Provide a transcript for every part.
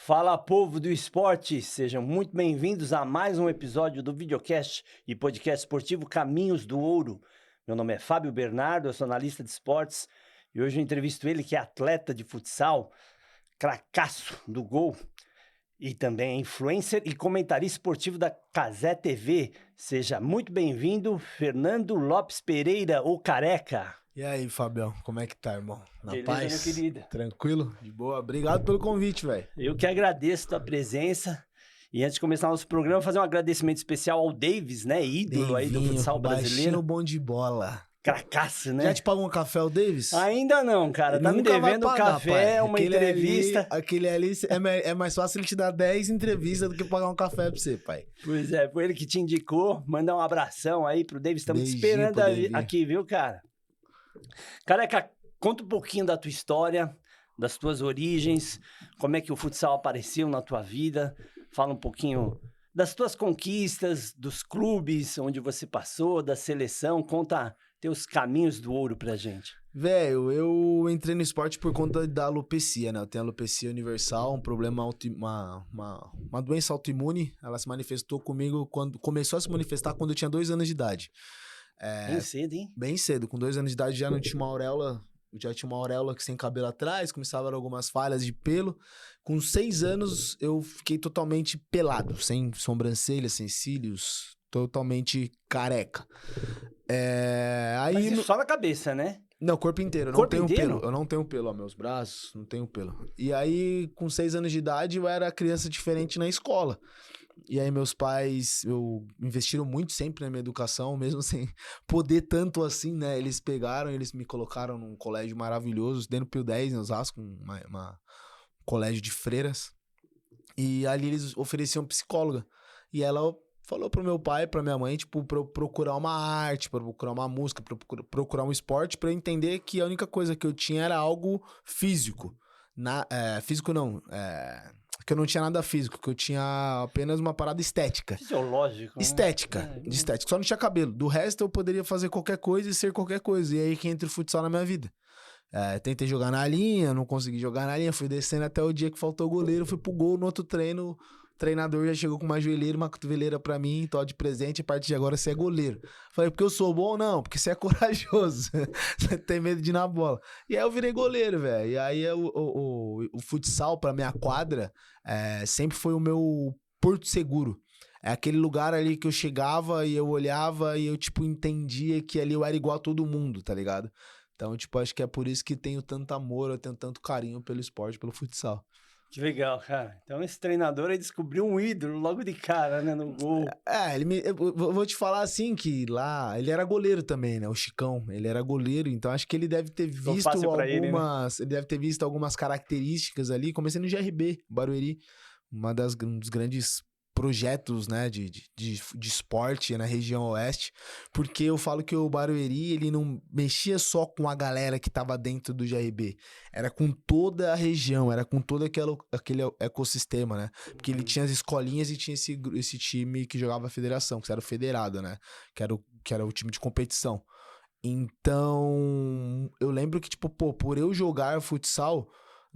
Fala, povo do esporte! Sejam muito bem-vindos a mais um episódio do videocast e podcast esportivo Caminhos do Ouro. Meu nome é Fábio Bernardo, eu sou analista de esportes e hoje eu entrevisto ele, que é atleta de futsal, cracaço do gol e também é influencer e comentarista esportivo da Cazé TV. Seja muito bem-vindo, Fernando Lopes Pereira, o Careca. E aí, Fabião, como é que tá, irmão? Na Beleza, paz? meu querido? Tranquilo? De boa? Obrigado pelo convite, velho. Eu que agradeço a tua presença. E antes de começar nosso programa, fazer um agradecimento especial ao Davis, né? Ídolo aí do futsal baixinho, brasileiro. bom de bola. Cracaço, né? Já te pagou um café, o Davis? Ainda não, cara. Tá me Nunca vai devendo um pagar, café, pai. uma Aquele entrevista. Aquele ali é mais fácil ele te dar 10 entrevistas do que pagar um café pra você, pai. Pois é, foi ele que te indicou. Mandar um abração aí pro Davis. Estamos te Beijinho esperando pro Davi. aqui, viu, cara? Careca, conta um pouquinho da tua história, das tuas origens, como é que o futsal apareceu na tua vida. Fala um pouquinho das tuas conquistas, dos clubes onde você passou, da seleção. Conta teus caminhos do ouro pra gente. Velho, eu entrei no esporte por conta da alopecia, né? Eu tenho alopecia universal, um problema, uma doença autoimune. Ela se manifestou comigo começou a se manifestar quando eu tinha 2 anos de idade. Bem cedo, hein? Bem cedo, com 2 anos de idade já não tinha uma auréola, já tinha uma auréola que sem cabelo atrás, começavam algumas falhas de pelo. Com 6 anos eu fiquei totalmente pelado, sem sobrancelha, sem cílios, totalmente careca. Mas isso só na cabeça, né? Não, corpo inteiro, eu não Corpo tenho inteiro? pelo. Eu não tenho pelo, ó, meus braços, não tenho pelo. E aí, com 6 anos de idade, eu era criança diferente na escola. E aí, meus pais investiram muito sempre na minha educação, mesmo sem poder tanto assim, né? Eles me colocaram num colégio maravilhoso, dentro do Pio 10, em Osasco, um colégio de freiras. E ali eles ofereciam psicóloga. E ela falou pro meu pai, pra minha mãe, tipo, pra eu procurar uma arte, pra eu procurar uma música, pra eu procurar um esporte, pra eu entender que a única coisa que eu tinha era algo físico. Físico não, que eu não tinha nada físico, que eu tinha apenas uma parada estética. Fisiológico, né? Estética, de estética. Só não tinha cabelo. Do resto, eu poderia fazer qualquer coisa e ser qualquer coisa. E aí que entra o futsal na minha vida. Tentei jogar na linha, não consegui jogar na linha, fui descendo até o dia que faltou goleiro, fui pro gol no outro treino. O treinador já chegou com uma joelheira, uma cotoveleira pra mim, tô de presente, a partir de agora você é goleiro. Falei, porque eu sou bom? Não, porque você é corajoso. Você tem medo de ir na bola. E aí eu virei goleiro, velho. E aí o futsal pra minha quadra sempre foi o meu porto seguro. É aquele lugar ali que eu chegava e eu olhava e eu, tipo, entendia que ali eu era igual a todo mundo, tá ligado? Então, tipo, acho que é por isso que tenho tanto amor, eu tenho tanto carinho pelo esporte, pelo futsal. Que legal, cara. Então esse treinador aí descobriu um ídolo logo de cara, né, no gol. Eu vou te falar assim que lá, ele era goleiro também, né, o Chicão, ele era goleiro, então acho que ele deve ter visto ele deve ter visto algumas características ali. Comecei no GRB, Barueri, um dos grandes projetos, né, de esporte na região oeste, porque eu falo que o Barueri, ele não mexia só com a galera que tava dentro do GRB, era com toda a região, era com todo aquele ecossistema, né, porque ele tinha as escolinhas e tinha esse time que jogava a federação, que era o federado, né, que era o time de competição. Então, eu lembro que, tipo, por eu jogar futsal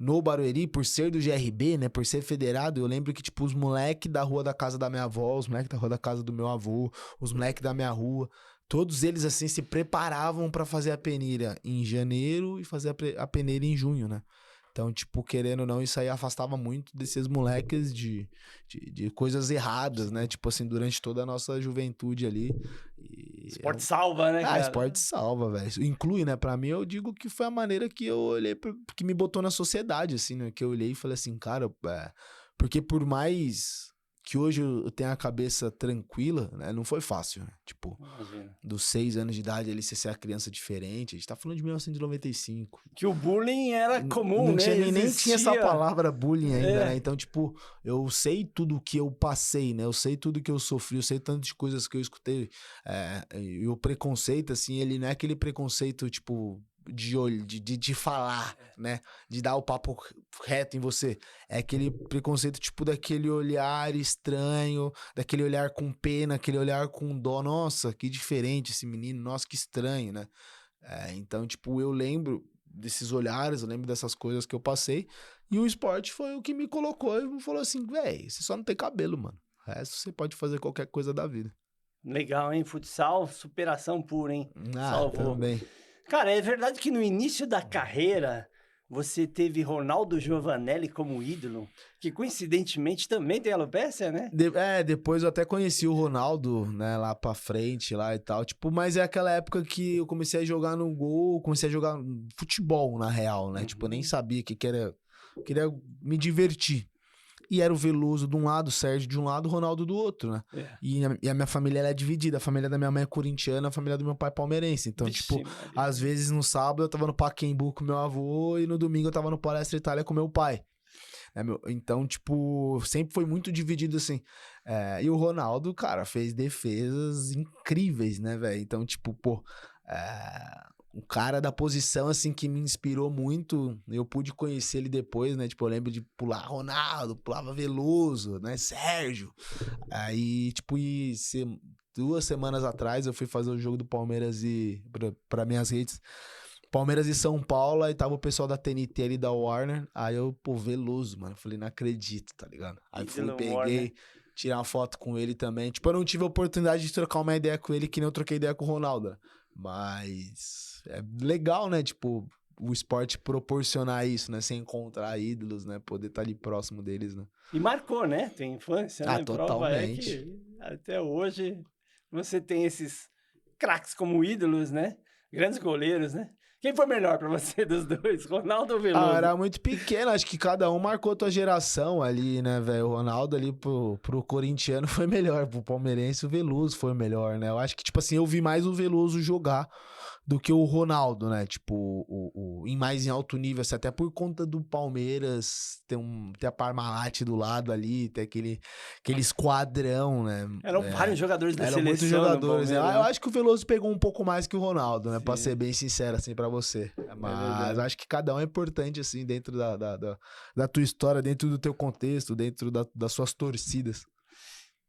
no Barueri, por ser do GRB, né, por ser federado, eu lembro que, tipo, os moleques da rua da casa da minha avó, os moleques da rua da casa do meu avô, os moleques da minha rua, todos eles, assim, se preparavam pra fazer a peneira em janeiro e fazer a peneira em junho, né? Então, tipo, querendo ou não, isso aí afastava muito desses moleques de coisas erradas, né? Tipo assim, durante toda a nossa juventude ali. Esporte salva, né, cara? Esporte salva, velho. Inclui, né? Pra mim, eu digo que foi a maneira que eu olhei, que me botou na sociedade, assim, né? Que eu olhei e falei assim, cara, porque por mais que hoje eu tenha a cabeça tranquila, né? Não foi fácil, né? Tipo, Imagina. dos 6 anos de idade ali, você ser a criança diferente. A gente tá falando de 1995. Que o bullying era comum, Não né? tinha, nem tinha essa Existia. palavra bullying ainda, né? Então, tipo, eu sei tudo que eu passei, né? Eu sei tudo que eu sofri, eu sei tantas de coisas que eu escutei. E o preconceito, assim, ele não é aquele preconceito, tipo, de falar, né? De dar o papo reto em você. É aquele preconceito, tipo, daquele olhar estranho, daquele olhar com pena, aquele olhar com dó. Nossa, que diferente esse menino, nossa, que estranho, né? Então, tipo, eu lembro desses olhares, eu lembro dessas coisas que eu passei. E o esporte foi o que me colocou e falou assim, véi, você só não tem cabelo, mano. O resto você pode fazer qualquer coisa da vida. Legal, hein? Futsal, superação pura, hein? Ah, Salvou. também. Cara, é verdade que no início da carreira você teve Ronaldo Giovanelli como ídolo, que coincidentemente também tem alopécia, né? Depois eu até conheci o Ronaldo, né, lá pra frente, lá e tal, tipo, mas é aquela época que eu comecei a jogar no gol, comecei a jogar futebol, na real, né, tipo, eu nem sabia que era, eu queria me divertir. E era o Veloso de um lado, o Sérgio de um lado, o Ronaldo do outro, né? É. E a minha família ela é dividida. A família da minha mãe é corintiana, a família do meu pai é palmeirense. Então, Vixe, tipo, Maria. às vezes no sábado eu tava no Pacaembu com meu avô e no domingo eu tava no Palestra Itália com meu pai. Então, tipo, sempre foi muito dividido assim. E o Ronaldo, cara, fez defesas incríveis, né, velho? Então, tipo, pô, um cara da posição, assim, que me inspirou muito. Eu pude conhecer ele depois, né? Tipo, eu lembro de pular Ronaldo, pulava Veloso, né? Sérgio. Aí, tipo, 2 semanas atrás eu fui fazer o jogo do Palmeiras pra minhas redes. Palmeiras e São Paulo, aí tava o pessoal da TNT ali, da Warner. Aí eu, pô, Veloso, mano. Falei, não acredito, tá ligado? Aí fui, peguei, tirei uma foto com ele também. Tipo, eu não tive a oportunidade de trocar uma ideia com ele, que nem eu troquei ideia com o Ronaldo. Mas é legal, né? Tipo, o esporte proporcionar isso, né? Você encontrar ídolos, né? Poder estar ali próximo deles, né? E marcou, né? Tem infância, né? Prova é totalmente. que até hoje você tem esses craques como ídolos, né? Grandes goleiros, né? Quem foi melhor pra você dos dois, Ronaldo ou Veloso? Era muito pequeno, acho que cada um marcou a tua geração ali, né, velho? O Ronaldo ali pro corintiano foi melhor, pro palmeirense o Veloso foi melhor, né? Eu acho que, tipo assim, eu vi mais o Veloso jogar do que o Ronaldo, né? Tipo, mais em alto nível, assim, até por conta do Palmeiras ter a Parmalat do lado ali, ter aquele esquadrão, né? Eram vários jogadores da Eram seleção. muitos jogadores. Palmeiras, Eu acho que o Veloso pegou um pouco mais que o Ronaldo, né? Sim. Pra ser bem sincero, assim, pra você. Mas acho que cada um é importante, assim, dentro da tua história, dentro do teu contexto, dentro das suas torcidas.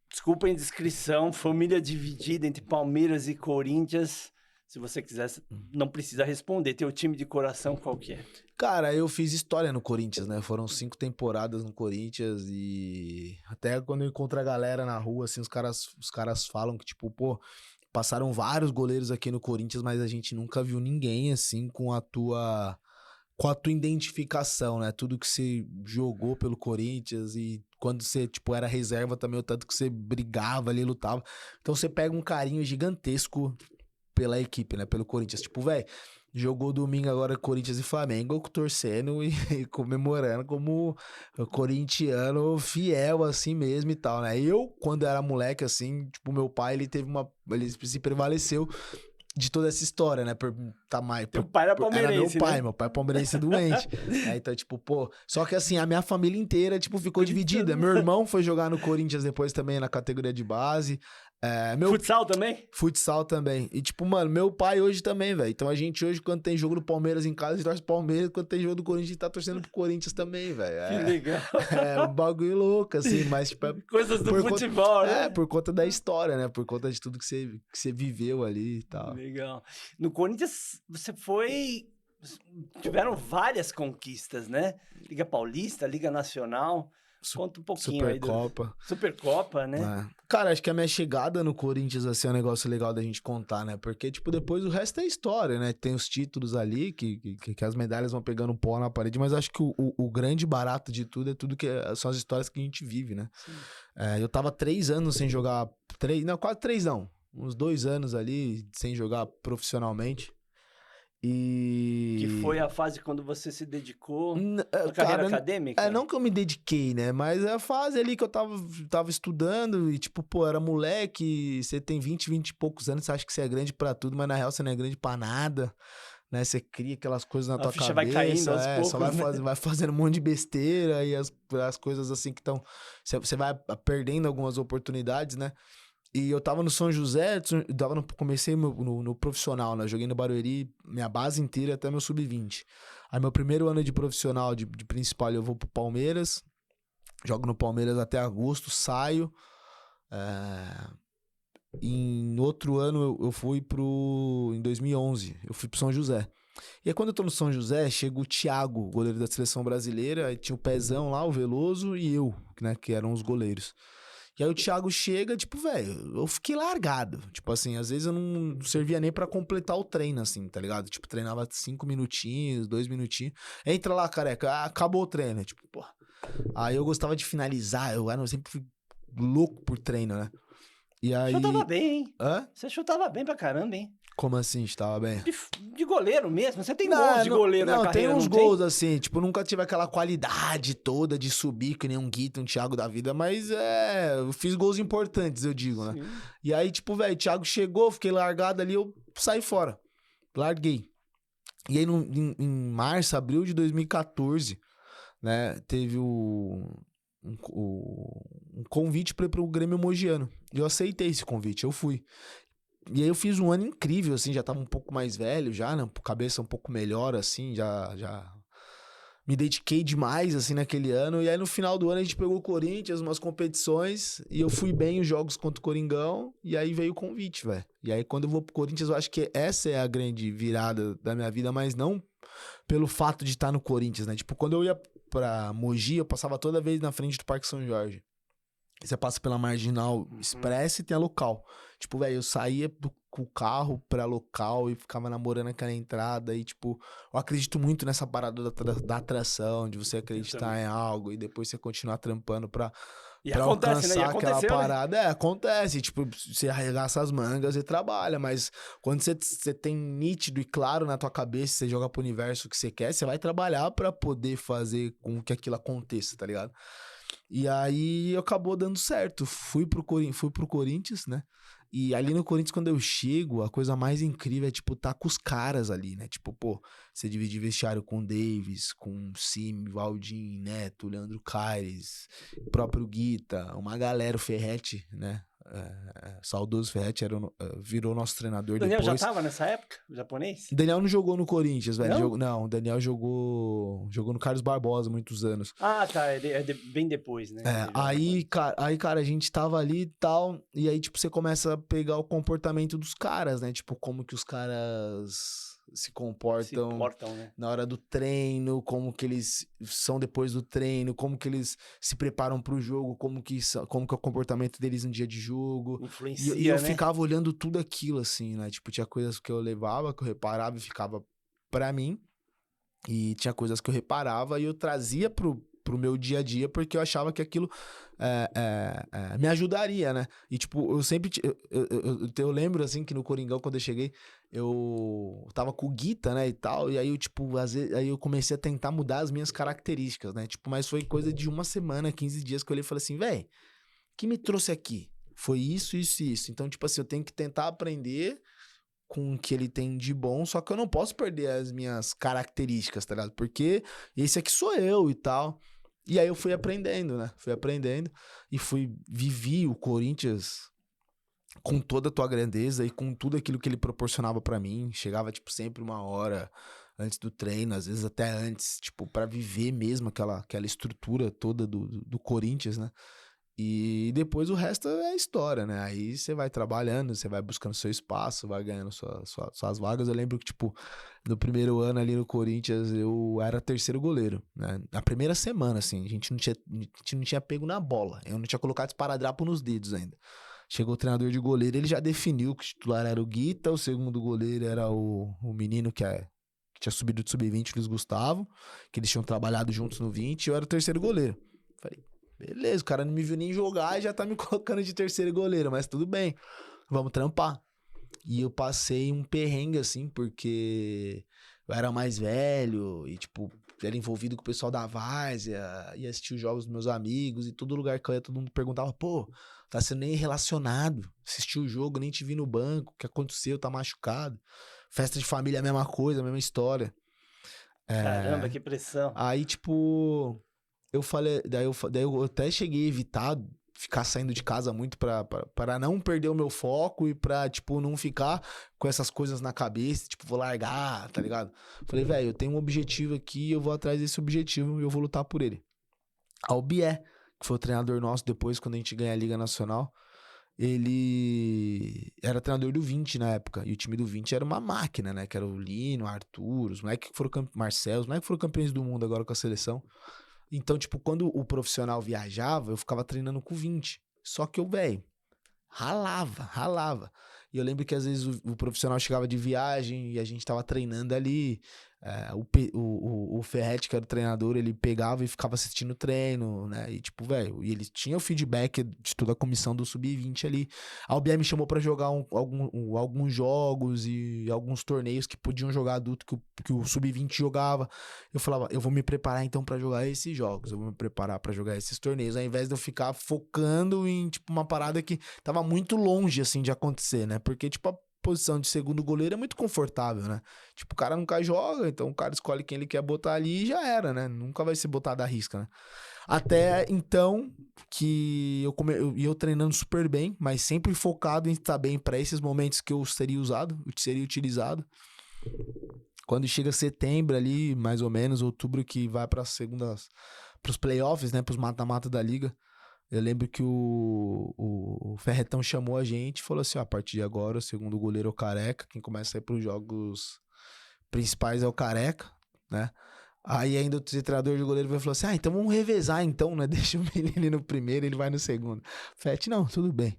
Desculpa a indiscrição, família dividida entre Palmeiras e Corinthians. Se você quiser, não precisa responder. Teu time de coração qual que é? Cara, eu fiz história no Corinthians, né? Foram 5 temporadas no Corinthians e até quando eu encontro a galera na rua, assim, os caras falam que, tipo, pô, passaram vários goleiros aqui no Corinthians, mas a gente nunca viu ninguém, assim, com a tua identificação, né? Tudo que você jogou pelo Corinthians e quando você, tipo, era reserva também, o tanto que você brigava ali, lutava. Então você pega um carinho gigantesco pela equipe, né? Pelo Corinthians. Tipo, velho, jogou domingo agora Corinthians e Flamengo, torcendo e comemorando como corintiano fiel, assim mesmo e tal, né? Eu, quando era moleque, assim, tipo, meu pai, ele se prevaleceu de toda essa história, né? Teu pai era palmeirense, meu pai, né? Meu pai é palmeirense doente. Então, tipo, pô... Só que assim, a minha família inteira, tipo, ficou dividida. Meu irmão foi jogar no Corinthians depois também, na categoria de base. Futsal também? Futsal também. E, tipo, mano, meu pai hoje também, velho. Então a gente hoje, quando tem jogo do Palmeiras em casa, a gente torce pro Palmeiras. Quando tem jogo do Corinthians, a gente tá torcendo pro Corinthians também, velho. Que legal. É um bagulho louco, assim, mas, tipo... Coisas do futebol, né? por conta da história, né? Por conta de tudo que você viveu ali e tal. Legal. No Corinthians, você foi... Tiveram várias conquistas, né? Liga Paulista, Liga Nacional... Conta um pouquinho Supercopa. aí. Supercopa, né? Cara, acho que a minha chegada no Corinthians, assim, é um negócio legal da gente contar, né? Porque, tipo, depois o resto é história, né? Tem os títulos ali, que as medalhas vão pegando pó na parede, mas acho que o grande barato de tudo é tudo que são as histórias que a gente vive, né? Eu tava 3 anos sem jogar... quase 3 não. Uns 2 anos ali sem jogar profissionalmente. Que foi a fase quando você se dedicou à carreira acadêmica? Não que eu me dediquei, né? Mas é a fase ali que eu tava estudando e, tipo, pô, era moleque, você tem 20 e poucos anos, você acha que você é grande pra tudo, mas na real você não é grande pra nada, né? Você cria aquelas coisas na tua cabeça. Vai caindo aos poucos, só vai fazendo um monte de besteira e as coisas assim que estão... Você vai perdendo algumas oportunidades, né? E eu tava no São José, comecei no profissional, né? Joguei no Barueri, minha base inteira até meu sub-20. Aí meu primeiro ano de profissional, de principal, eu vou pro Palmeiras. Jogo no Palmeiras até agosto, saio. Em outro ano eu fui em 2011, eu fui pro São José. E aí quando eu tô no São José, chega o Thiago, goleiro da seleção brasileira, aí tinha o Pezão lá, o Veloso e eu, né, que eram os goleiros. E aí o Thiago chega, tipo, velho, eu fiquei largado. Tipo assim, às vezes eu não servia nem pra completar o treino, assim, tá ligado? Tipo, treinava 5 minutinhos, 2 minutinhos. Entra lá, careca, acabou o treino. Tipo, pô. Aí eu gostava de finalizar, eu sempre fui louco por treino, né? E aí... Chutava bem, hein? Hã? Você chutava bem pra caramba, hein? Como assim, estava bem? De goleiro mesmo. Você tem gols de goleiro na não, carreira, tem uns não gols tem? assim, tipo, nunca tive aquela qualidade toda de subir que nem um Guita, um Thiago da vida, mas eu fiz gols importantes, eu digo, né? Sim. E aí, tipo, velho, o Thiago chegou, fiquei largado ali, eu saí fora. Larguei. E aí, em março, abril de 2014, né, teve um convite para ir pro Grêmio Mogiano. E eu aceitei esse convite, eu fui. E aí eu fiz um ano incrível, assim, já tava um pouco mais velho já, né? Cabeça um pouco melhor, assim, já me dediquei demais, assim, naquele ano. E aí no final do ano a gente pegou o Corinthians, umas competições, e eu fui bem os jogos contra o Coringão, e aí veio o convite, velho. E aí quando eu vou pro Corinthians, eu acho que essa é a grande virada da minha vida, mas não pelo fato de estar no Corinthians, né? Tipo, quando eu ia pra Mogi, eu passava toda vez na frente do Parque São Jorge. Você passa pela Marginal Express e tem a local. Tipo, velho, eu saía com o carro pra local e ficava namorando aquela entrada. E, tipo, eu acredito muito nessa parada da atração, de você acreditar em algo e depois você continuar trampando pra Acontece, né? E alcançar aquela aconteceu, né? parada. Acontece. Tipo, você arregaça as mangas e trabalha. Mas quando você tem nítido e claro na tua cabeça, você joga pro universo que você quer, você vai trabalhar pra poder fazer com que aquilo aconteça, tá ligado? E aí acabou dando certo. Fui pro Corinthians, né? E ali no Corinthians, quando eu chego, a coisa mais incrível é, tipo, tá com os caras ali, né? Tipo, pô, você divide vestiário com o Davis, com o Sim, Valdir, Neto, Leandro Caires, o próprio Guita, uma galera, o Ferretti, né? Saudoso Ferretti virou nosso treinador Daniel já depois. tava nessa época, o japonês? O Daniel não jogou no Corinthians, velho. Não? Não, o Daniel jogou no Carlos Barbosa muitos anos. Ah, tá. Bem depois, né? Ele já Aí, cara, a gente tava ali e tal, e aí, tipo, você começa a pegar o comportamento dos caras, né? Tipo, como que os caras se se comportam importam, né? na hora do treino, como que eles são depois do treino, como que eles se preparam pro jogo, como que é o comportamento deles no dia de jogo. Influencia, E eu né? ficava olhando tudo aquilo, assim, né? Tipo, tinha coisas que eu levava, que eu reparava e ficava pra mim. E tinha coisas que eu reparava e eu trazia pro meu dia a dia, porque eu achava que aquilo me ajudaria, né? E, tipo, eu sempre... Eu lembro, assim, que no Coringão, quando eu cheguei, eu tava com o Guita, né, e tal, e aí eu, tipo, às vezes, aí eu comecei a tentar mudar as minhas características, né? Tipo, mas foi coisa de uma semana, 15 dias, que eu olhei e falei assim, velho, o que me trouxe aqui? Foi isso, isso e isso. Então, tipo assim, eu tenho que tentar aprender com o que ele tem de bom, só que eu não posso perder as minhas características, tá ligado? Porque esse aqui sou eu e tal. E aí eu fui aprendendo, né? Fui aprendendo e vivi o Corinthians com toda a tua grandeza e com tudo aquilo que ele proporcionava pra mim. Chegava, tipo, sempre uma hora antes do treino, às vezes até antes, tipo, pra viver mesmo aquela estrutura toda do Corinthians, né? E depois o resto é história, né? Aí você vai trabalhando, você vai buscando seu espaço, vai ganhando suas vagas. Eu lembro que, tipo, no primeiro ano ali no Corinthians, eu era terceiro goleiro, né? Na primeira semana, assim, a gente não tinha pego na bola. Eu não tinha colocado esparadrapo nos dedos ainda. Chegou o treinador de goleiro, ele já definiu que o titular era o Guita, o segundo goleiro era o menino que tinha subido de sub-20, Luiz Gustavo, que eles tinham trabalhado juntos no 20, e eu era o terceiro goleiro. Falei, beleza, o cara não me viu nem jogar e já tá me colocando de terceiro goleiro, mas tudo bem, vamos trampar. E eu passei um perrengue, assim, porque eu era mais velho e, tipo, era envolvido com o pessoal da várzea, ia assistir os jogos dos meus amigos e todo lugar que eu ia, todo mundo perguntava, pô, tá sendo nem relacionado, assistiu o jogo, nem te vi no banco, o que aconteceu, tá machucado. Festa de família, a mesma coisa, a mesma história. Caramba, que pressão. Aí, tipo... Eu falei, daí eu até cheguei a evitar ficar saindo de casa muito pra não perder o meu foco e pra, tipo, não ficar com essas coisas na cabeça, tipo, vou largar, tá ligado? Falei, velho, eu tenho um objetivo aqui, eu vou atrás desse objetivo e eu vou lutar por ele. Ao Bié, que foi o treinador nosso depois, quando a gente ganha a Liga Nacional, ele era treinador do 20 na época. E o time do 20 era uma máquina, né? Que era o Lino, o Arthur, os moleques que foram Marcelo, os moleques que foram campeões do mundo agora com a seleção. Então, tipo, quando o profissional viajava, eu ficava treinando com o 20. Só que eu, velho, ralava. E eu lembro que às vezes o profissional chegava de viagem e a gente tava treinando ali. O Ferretti, que era o treinador, ele pegava e ficava assistindo o treino, né? E tipo, velho, e ele tinha o feedback de toda a comissão do Sub-20 ali. A UBM me chamou pra jogar alguns jogos e alguns torneios que podiam jogar adulto que o Sub-20 jogava. Eu falava, eu vou me preparar então pra jogar esses jogos, eu vou me preparar pra jogar esses torneios, ao invés de eu ficar focando em, tipo, uma parada que tava muito longe, assim, de acontecer, né? Porque, tipo, a posição de segundo goleiro é muito confortável, né? Tipo, o cara nunca joga, então o cara escolhe quem ele quer botar ali e já era, né? Nunca vai ser botado à risca, né? Até então, que eu treinando super bem, mas sempre focado em estar bem para esses momentos que eu seria utilizado. Quando chega setembro ali, mais ou menos, outubro, que vai para os playoffs, né? Para os mata-mata da liga. Eu lembro que o Ferretão chamou a gente e falou assim, ó, a partir de agora o segundo goleiro é o Careca, quem começa a ir pros jogos principais é o Careca, né? Aí ainda o treinador de goleiro falou assim, então vamos revezar então, né? Deixa o menino ir no primeiro, ele vai no segundo. Fete, não, tudo bem.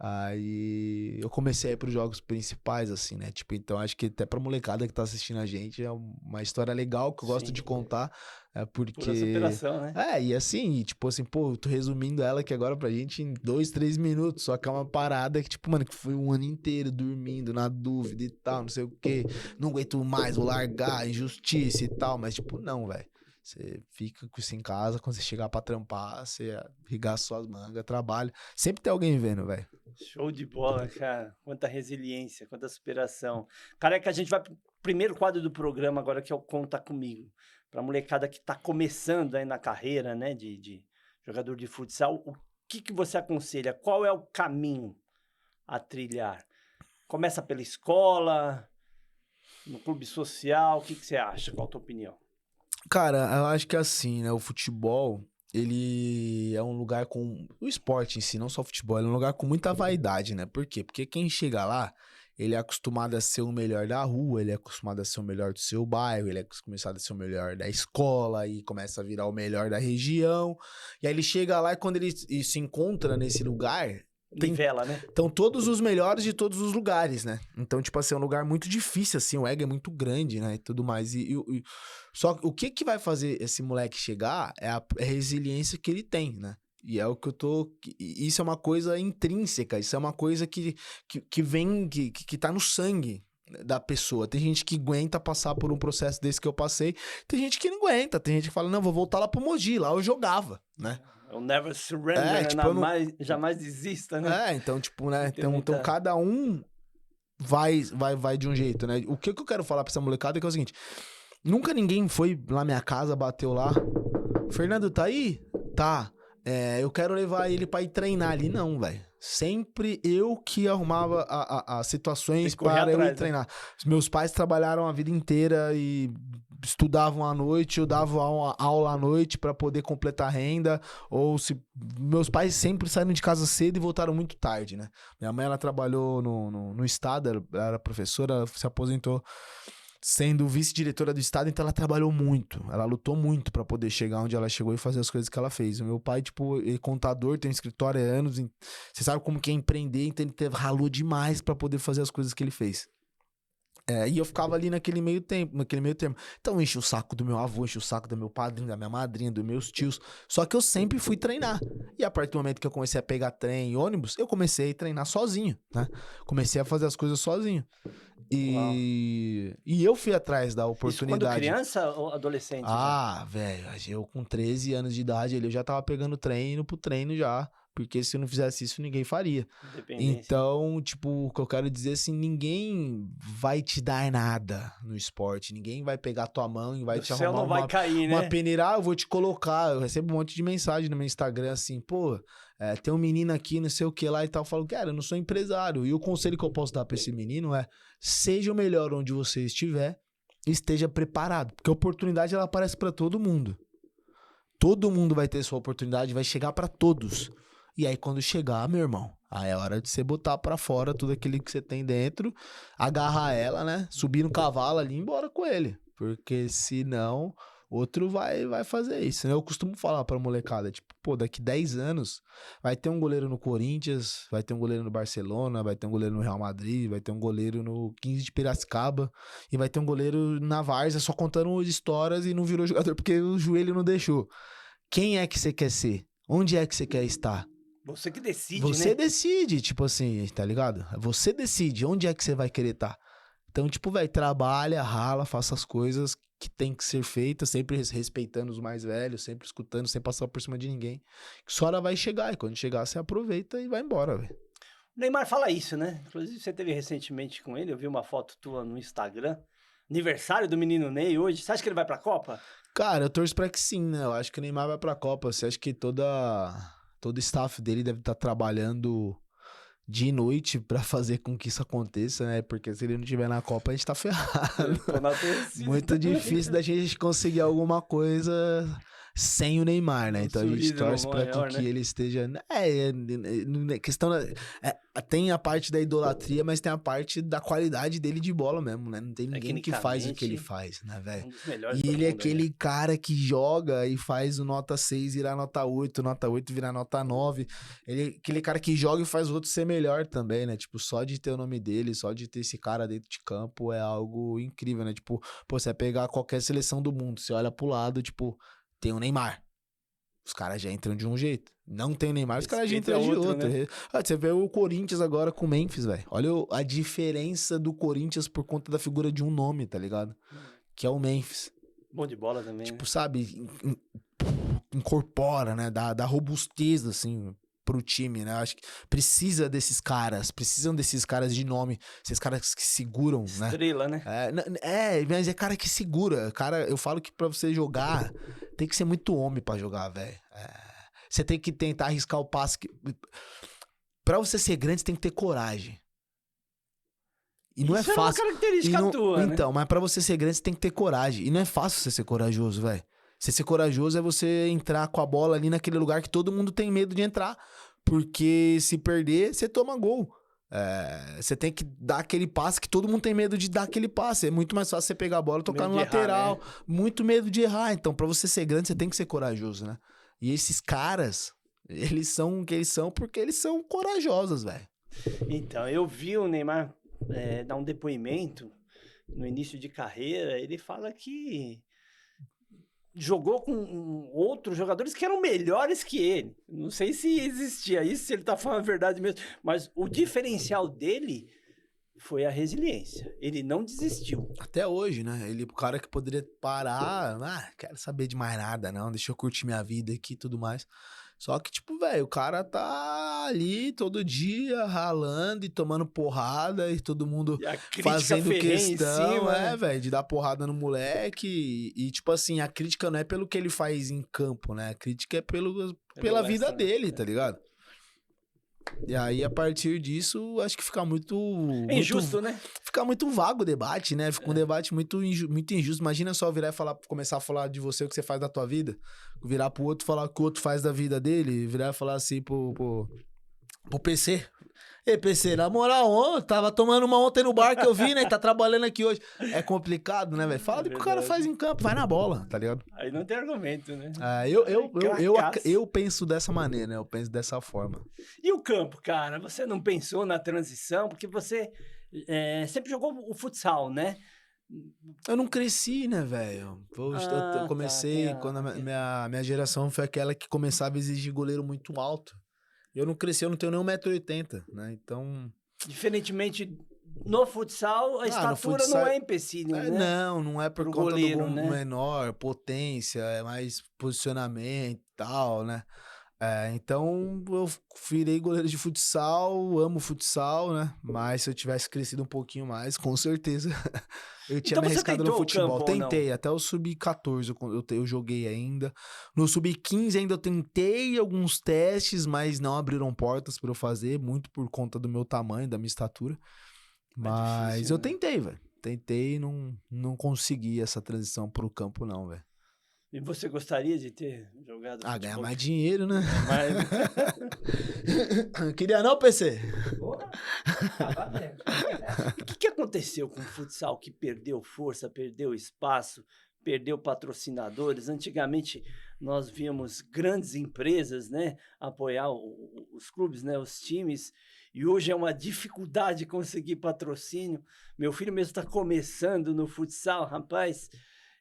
Aí eu comecei a ir pros jogos principais, assim, né? Tipo, então acho que até pra molecada que tá assistindo a gente é uma história legal que eu gosto de contar. Porque... Pura superação, né? E assim, tipo assim, pô, eu tô resumindo ela aqui agora pra gente em 2, 3 minutos. Só que é uma parada que, tipo, mano, que foi um ano inteiro dormindo, na dúvida e tal, não sei o quê. Não aguento mais, vou largar, injustiça e tal. Mas, tipo, não, velho. Você fica com isso em casa, quando você chegar pra trampar, você arregaça suas mangas, trabalha. Sempre tem alguém vendo, velho. Show de bola, cara. Quanta resiliência, quanta superação. Careca, a gente vai pro primeiro quadro do programa agora, que é o Conta Comigo. Pra molecada que tá começando aí na carreira, né, de jogador de futsal, o que você aconselha? Qual é o caminho a trilhar? Começa pela escola, no clube social, o que você acha? Qual a tua opinião? Cara, eu acho que assim, né? O futebol, ele é um lugar com... O esporte em si, não só o futebol, ele é um lugar com muita vaidade, né? Por quê? Porque quem chega lá, ele é acostumado a ser o melhor da rua, ele é acostumado a ser o melhor do seu bairro, ele é acostumado a ser o melhor da escola e começa a virar o melhor da região. E aí ele chega lá e quando ele se encontra nesse lugar... Nivela, né? Então, todos os melhores de todos os lugares, né? Então, tipo assim, é um lugar muito difícil, assim, o ego é muito grande, né? E tudo mais. Só que o que vai fazer esse moleque chegar é a resiliência que ele tem, né? E é o que eu tô... Isso é uma coisa intrínseca, isso é uma coisa que vem, que tá no sangue da pessoa. Tem gente que aguenta passar por um processo desse que eu passei, tem gente que não aguenta, tem gente que fala, não, vou voltar lá pro Mogi, lá eu jogava, né? Eu never surrender, tipo, jamais desista, né? Então, tipo, né? Então cada um vai de um jeito, né? O que eu quero falar pra essa molecada é que é o seguinte: nunca ninguém foi lá na minha casa, bateu lá. Fernando, tá aí? Tá. Eu quero levar ele pra ir treinar ali. Não, velho. Sempre eu que arrumava as situações para eu ir treinar. Os meus pais trabalharam a vida inteira e estudavam à noite, eu dava aula à noite para poder completar a renda, ou se meus pais sempre saíram de casa cedo e voltaram muito tarde, né? Minha mãe, ela trabalhou no estado, ela era professora, se aposentou sendo vice-diretora do estado, então ela trabalhou muito, ela lutou muito para poder chegar onde ela chegou e fazer as coisas que ela fez. O meu pai, tipo, ele é contador, tem um escritório há anos, você sabe como que é empreender, então ele ralou demais para poder fazer as coisas que ele fez. E eu ficava ali naquele meio termo. Então enche o saco do meu avô, enche o saco do meu padrinho, da minha madrinha, dos meus tios. Só que eu sempre fui treinar. E a partir do momento que eu comecei a pegar trem e ônibus, eu comecei a treinar sozinho, né? Comecei a fazer as coisas sozinho. E eu fui atrás da oportunidade. Isso quando criança ou adolescente? Velho, eu com 13 anos de idade, eu já tava pegando trem, indo pro treino já. Porque se eu não fizesse isso, ninguém faria. Então, tipo, o que eu quero dizer assim, ninguém vai te dar nada no esporte. Ninguém vai pegar tua mão e vai te arrumar uma peneira. Eu vou te colocar. Eu recebo um monte de mensagem no meu Instagram assim, pô, tem um menino aqui, não sei o que lá e tal. Eu falo, cara, eu não sou empresário. E o conselho que eu posso dar pra esse menino é, seja o melhor onde você estiver e esteja preparado. Porque a oportunidade, ela aparece pra todo mundo. Todo mundo vai ter sua oportunidade, vai chegar pra todos. E aí quando chegar, meu irmão, aí é hora de você botar pra fora tudo aquilo que você tem dentro, agarrar ela, né? Subir no cavalo ali e ir embora com ele. Porque senão, outro vai fazer isso, né? Eu costumo falar pra molecada, tipo, pô, daqui 10 anos vai ter um goleiro no Corinthians, vai ter um goleiro no Barcelona, vai ter um goleiro no Real Madrid, vai ter um goleiro no 15 de Piracicaba e vai ter um goleiro na Várzea só contando histórias e não virou jogador porque o joelho não deixou. Quem é que você quer ser? Onde é que você quer estar? Você que decide, Você né? decide, tipo assim, tá ligado? Você decide onde é que você vai querer estar. Então, tipo, velho, trabalha, rala, faça as coisas que tem que ser feitas, sempre respeitando os mais velhos, sempre escutando, sem passar por cima de ninguém. Que sua hora vai chegar, e quando chegar, você aproveita e vai embora, velho. O Neymar fala isso, né? Inclusive, você teve recentemente com ele, eu vi uma foto tua no Instagram. Aniversário do menino Ney hoje. Você acha que ele vai pra Copa? Cara, eu torço pra que sim, né? Eu acho que o Neymar vai pra Copa. Você acha que todo o staff dele deve estar trabalhando dia e noite pra fazer com que isso aconteça, né? Porque se ele não estiver na Copa, a gente tá ferrado. Tô na torcida. Muito difícil da gente conseguir alguma coisa sem o Neymar, né? Um Então a gente sorriso torce pra maior, que né? ele esteja. Questão tem a parte da idolatria, mas tem a parte da qualidade dele de bola mesmo, né? Não tem ninguém que faz o que ele faz, né, velho? Um dos melhores E do ele é mundo, aquele né? cara que joga e faz o nota 6 virar nota 8 virar nota 9. Ele é aquele cara que joga e faz o outro ser melhor também, né? Tipo, só de ter o nome dele, só de ter esse cara dentro de campo é algo incrível, né? Tipo, pô, você vai pegar qualquer seleção do mundo, você olha pro lado, tipo, tem o Neymar. Os caras já entram de um jeito. Não tem o Neymar, os caras já Respeito entram é de outro. né? Você vê o Corinthians agora com o Memphis, velho. Olha a diferença do Corinthians por conta da figura de um nome, tá ligado? Que é o Memphis. Bom de bola também, Tipo, né? sabe, incorpora, né? Dá robustez, assim, pro time, né? Acho que precisam desses caras de nome, esses caras que seguram, né? Estrela, né? Mas é cara que segura. Cara, eu falo que pra você jogar, tem que ser muito homem pra jogar, velho. Você tem que tentar arriscar o passe. Pra você ser grande, você tem que ter coragem. E não Isso é é uma fácil. característica tua, né? Então, mas pra você ser grande, você tem que ter coragem. E não é fácil você ser corajoso, velho. Você ser corajoso é você entrar com a bola ali naquele lugar que todo mundo tem medo de entrar. Porque se perder, você toma gol. Você tem que dar aquele passe que todo mundo tem medo de dar aquele passe. É muito mais fácil você pegar a bola e tocar Medo no de errar, lateral. né? Muito medo de errar. Então, pra você ser grande, você tem que ser corajoso, né? E esses caras, eles são o que eles são porque eles são corajosos, velho. Então, eu vi o Neymar dar um depoimento no início de carreira. Ele fala que jogou com outros jogadores que eram melhores que ele. Não sei se existia isso, se ele tá falando a verdade mesmo. Mas o diferencial dele foi a resiliência. Ele não desistiu. Até hoje, né? Ele, o cara que poderia parar, quero saber de mais nada, não, deixa eu curtir minha vida aqui e tudo mais. Só que, tipo, velho, o cara tá ali todo dia ralando e tomando porrada e todo mundo E a crítica fazendo ferrenha em questão, cima. velho, de dar porrada no moleque. E, tipo assim, a crítica não é pelo que ele faz em campo, né? A crítica é pela vida extra, né? dele, tá ligado? E aí, a partir disso, acho que fica muito injusto, né? Fica muito vago o debate, né? Fica um debate muito injusto. Imagina só virar e começar a falar de você o que você faz da tua vida. Virar pro outro falar o que o outro faz da vida dele. Virar e falar assim pro PC. Ei, PC, na moral, tava tomando uma ontem no bar que eu vi, né? Tá trabalhando aqui hoje. É complicado, né, velho? Fala do que o cara faz em campo, vai na bola, tá ligado? Aí não tem argumento, né? Eu penso dessa maneira, né? Eu penso dessa forma. E o campo, cara? Você não pensou na transição? Porque você sempre jogou o futsal, né? Eu não cresci, né, velho? Eu comecei quando a minha geração foi aquela que começava a exigir goleiro muito alto. Eu não cresci, eu não tenho nem 1,80 m, né? Então... Diferentemente, no futsal, a estatura não é empecilho, né? Não é por conta goleiro, do né? menor, potência, é mais posicionamento e tal, né? Então, eu virei goleiro de futsal, amo futsal, né? Mas se eu tivesse crescido um pouquinho mais, com certeza eu tinha Então me você arriscado no tentou o futebol. campo ou não? Tentei, até o sub-14 eu joguei ainda. No sub-15 ainda eu tentei alguns testes, mas não abriram portas pra eu fazer, muito por conta do meu tamanho, da minha estatura. Mas difícil, eu né? tentei, velho. Tentei e não consegui essa transição pro campo, não, velho. E você gostaria de ter jogado Ganhar futebol? mais dinheiro, né? Mas... Queria não, PC? Porra, E o que aconteceu com o futsal que perdeu força, perdeu espaço, perdeu patrocinadores? Antigamente nós víamos grandes empresas, né, apoiar os clubes, né, os times, e hoje é uma dificuldade conseguir patrocínio. Meu filho mesmo está começando no futsal, rapaz,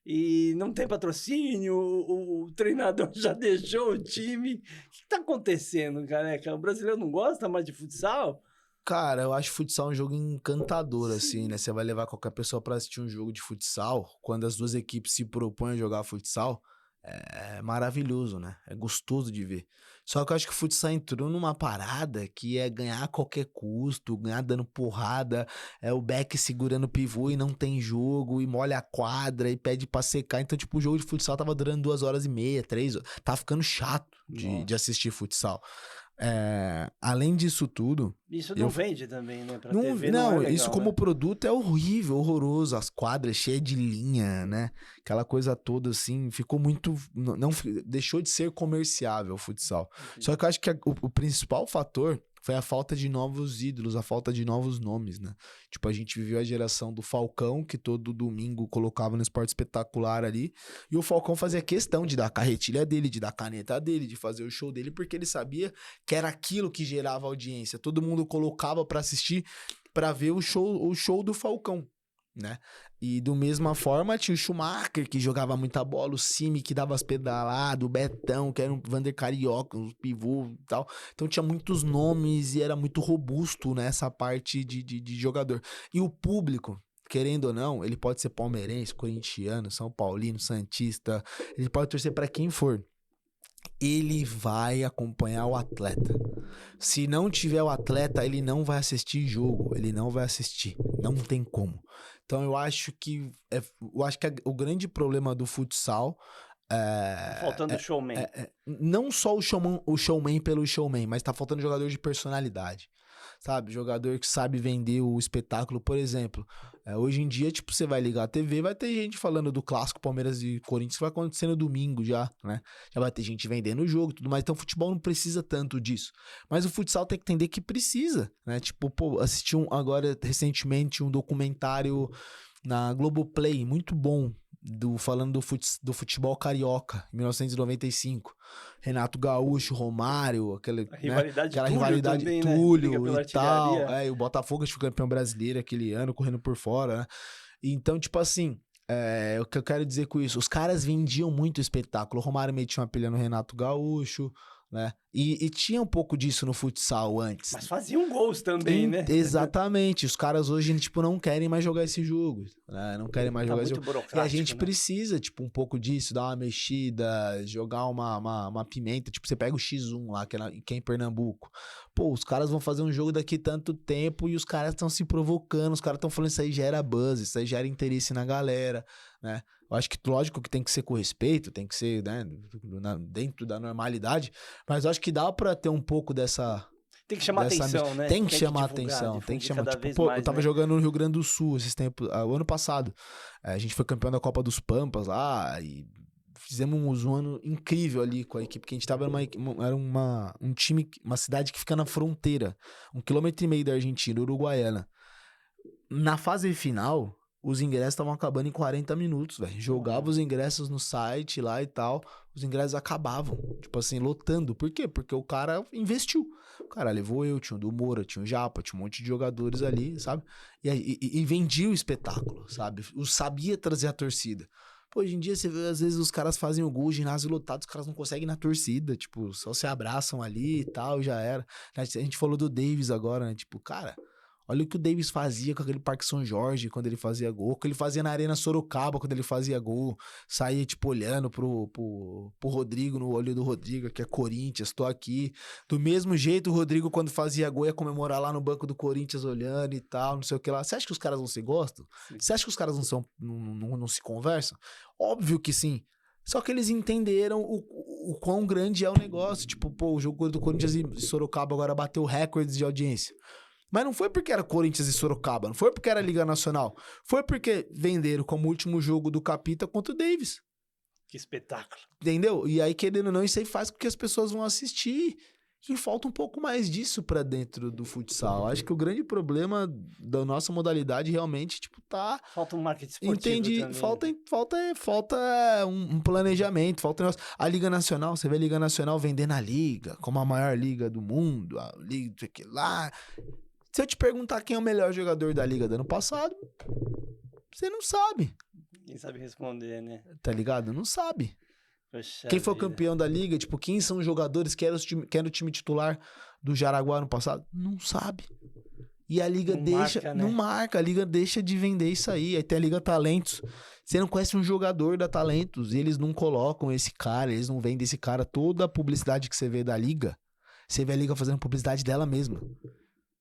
e não tem patrocínio, o treinador já deixou o time. O que está acontecendo, careca? O brasileiro não gosta mais de futsal? Cara, eu acho futsal um jogo encantador, assim, né? Você vai levar qualquer pessoa pra assistir um jogo de futsal, quando as duas equipes se propõem a jogar futsal, é maravilhoso, né? É gostoso de ver. Só que eu acho que o futsal entrou numa parada que é ganhar a qualquer custo, ganhar dando porrada, é o back segurando o pivô e não tem jogo, e molha a quadra e pede pra secar. Então, tipo, o jogo de futsal tava durando 2 horas e meia, 3 horas. Tava ficando chato de assistir futsal. Além disso tudo, Isso eu não vende também, né? Pra não, TV não é legal, isso como né? produto é horrível, horroroso. As quadras cheias de linha, né? Aquela coisa toda assim, ficou muito. Não, deixou de ser comerciável o futsal. Só que eu acho que o principal fator foi a falta de novos ídolos, a falta de novos nomes, né? Tipo, a gente viveu a geração do Falcão, que todo domingo colocava no Esporte Espetacular ali, e o Falcão fazia questão de dar a carretilha dele, de dar a caneta dele, de fazer o show dele, porque ele sabia que era aquilo que gerava audiência. Todo mundo colocava pra assistir, pra ver o show do Falcão, né? E do mesma forma tinha o Schumacher, que jogava muita bola, o Simi, que dava as pedaladas, o Betão, que era um Vander Carioca, um pivô e tal. Então tinha muitos nomes e era muito robusto nessa parte de jogador. E o público, querendo ou não, ele pode ser palmeirense, corintiano, São Paulino, santista, ele pode torcer pra quem for. Ele vai acompanhar o atleta. Se não tiver o atleta, ele não vai assistir jogo, ele não vai assistir, não tem como. Então eu acho que o grande problema do futsal Tá faltando showman. não só o showman pelo showman, mas tá faltando jogador de personalidade. Sabe, jogador que sabe vender o espetáculo, por exemplo. Hoje em dia, tipo, você vai ligar a TV, vai ter gente falando do clássico Palmeiras e Corinthians, que vai acontecer no domingo já, né? Já vai ter gente vendendo o jogo e tudo mais. Então, o futebol não precisa tanto disso. Mas o futsal tem que entender que precisa, né? Tipo, pô, assisti agora, recentemente, um documentário na Globoplay, muito bom, falando do futebol carioca, em 1995. Renato Gaúcho, Romário, aquela rivalidade também, Túlio, né? e tal. E o Botafogo foi campeão brasileiro aquele ano, correndo por fora, né? Então, tipo assim, o que eu quero dizer com isso? Os caras vendiam muito espetáculo. O Romário metia uma pilha no Renato Gaúcho, né? E tinha um pouco disso no futsal antes. Mas faziam gols também, né? Exatamente. Os caras hoje, tipo, não querem mais jogar esse jogo, né? Não querem mais jogar esse jogo. E a gente precisa, tipo, um pouco disso, dar uma mexida, jogar uma pimenta. Tipo, você pega o X1 lá, que é em Pernambuco. Pô, os caras vão fazer um jogo daqui tanto tempo e os caras estão se provocando, os caras estão falando isso aí gera buzz, isso aí gera interesse na galera, né? Eu acho que, lógico que tem que ser com respeito, tem que ser, né, dentro da normalidade, mas eu acho que dá pra ter um pouco dessa... Tem que chamar atenção, né? Tem que chamar atenção, tem que chamar. Tipo, pô, eu tava jogando no Rio Grande do Sul esses tempos, o ano passado. A gente foi campeão da Copa dos Pampas lá e fizemos um ano incrível ali com a equipe, que a gente tava era um time, uma cidade que fica na fronteira, 1,5 km da Argentina, Uruguaiana. Na fase final, os ingressos estavam acabando em 40 minutos, velho. Jogava os ingressos no site lá e tal, os ingressos acabavam, tipo assim, lotando. Por quê? Porque o cara investiu. O cara levou tinha o do Moura, tinha o Japa, tinha um monte de jogadores ali, sabe? E vendia o espetáculo, sabe? Sabia trazer a torcida. Pô, hoje em dia, você vê, às vezes os caras fazem o gol, ginásio lotado, os caras não conseguem ir na torcida, tipo, só se abraçam ali e tal, já era. A gente falou do Davis agora, né? Tipo, cara... Olha o que o Davis fazia com aquele Parque São Jorge quando ele fazia gol, o que ele fazia na Arena Sorocaba quando ele fazia gol, saía tipo olhando pro Rodrigo, no olho do Rodrigo, que é Corinthians, tô aqui. Do mesmo jeito o Rodrigo quando fazia gol ia comemorar lá no banco do Corinthians olhando e tal, não sei o que lá. Você acha que os caras não se gostam? Você acha que os caras não se conversam? Óbvio que sim. Só que eles entenderam o quão grande é o negócio. Tipo, pô, o jogo do Corinthians e Sorocaba agora bateu recordes de audiência. Mas não foi porque era Corinthians e Sorocaba, não foi porque era Liga Nacional. Foi porque venderam como último jogo do Capita contra o Davis. Que espetáculo. Entendeu? E aí, querendo ou não, isso aí faz com que as pessoas vão assistir. E falta um pouco mais disso pra dentro do futsal. Acho que o grande problema da nossa modalidade realmente, tipo, tá... Falta um marketing esportivo também. Falta um planejamento, falta um negócio. A Liga Nacional, você vê a Liga Nacional vendendo a Liga como a maior liga do mundo, a Liga do que lá. Se eu te perguntar quem é o melhor jogador da Liga do ano passado, você não sabe. Ninguém sabe responder, né? Tá ligado? Não sabe. Poxa Quem foi o vida. campeão da Liga, tipo, quem são os jogadores que era o time titular do Jaraguá no passado? Não sabe. E a Liga Não deixa... marca, né? Não marca, a Liga deixa de vender isso aí. Aí tem a Liga Talentos. Você não conhece um jogador da Talentos e eles não colocam esse cara, eles não vendem esse cara. Toda a publicidade que você vê da Liga, você vê a Liga fazendo publicidade dela mesma.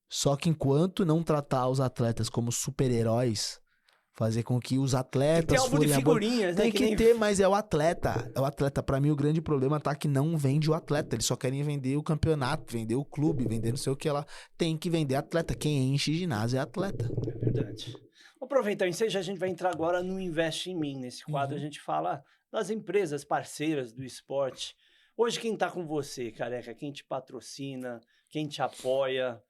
Só que enquanto não tratar os atletas como super-heróis, fazer com que os Tem atletas álbum de forem figurinhas, né? tem que nem- ter, mas é o atleta. É o atleta. Pra mim, o grande problema tá que não vende o atleta. Eles só querem vender o campeonato, vender o clube, vender não sei o que lá. Tem que vender atleta. Quem enche ginásio é atleta. É verdade. Vou aproveitar o ensejo, a gente vai entrar agora no Investe em Mim. Nesse quadro Uhum. a gente fala das empresas parceiras do esporte. Hoje quem tá com você, Careca? Quem te patrocina? Quem te apoia?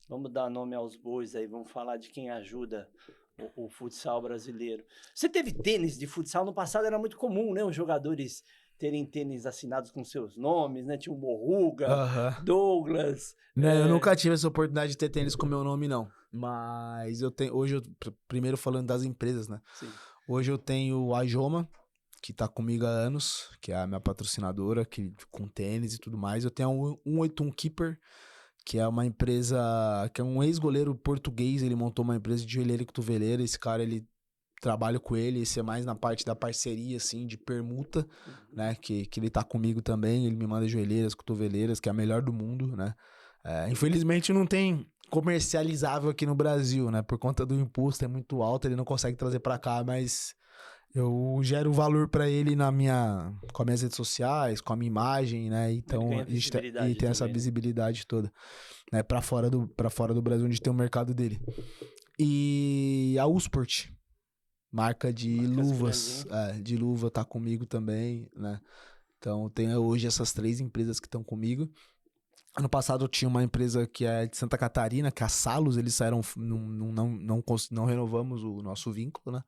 Vamos dar nome aos bois aí, vamos falar de quem ajuda o futsal brasileiro. Você teve tênis de futsal? No passado era muito comum, né? Os jogadores terem tênis assinados com seus nomes, né? Tinha o Morruga, Douglas. Né, eu nunca tive essa oportunidade de ter tênis com meu nome, não. Mas eu tenho. Hoje, primeiro falando das empresas, né? Sim. Hoje eu tenho a Joma, que tá comigo há anos, que é a minha patrocinadora, que, com tênis e tudo mais. Eu tenho a 181 Keeper, que é uma empresa, que é um ex-goleiro português, ele montou uma empresa de joelheira e cotoveleira. Esse cara, ele trabalha com ele, esse é mais na parte da parceria, assim, de permuta, né, que ele tá comigo também, ele me manda joelheiras, cotoveleiras, que é a melhor do mundo, né. Infelizmente não tem comercializável aqui no Brasil, né, por conta do imposto, é muito alto, ele não consegue trazer pra cá, mas eu gero valor pra ele com as minhas redes sociais, com a minha imagem, né? Então ganha a gente visibilidade tem essa também, né? visibilidade toda, né? Pra fora do Brasil, onde tem o mercado dele. E a Usport, marca de Marcas luvas, grandes, de luva, tá comigo também, né? Então tem hoje essas 3 empresas que estão comigo. Ano passado eu tinha uma empresa que é de Santa Catarina, que é a Salos, eles saíram, não renovamos o nosso vínculo, né?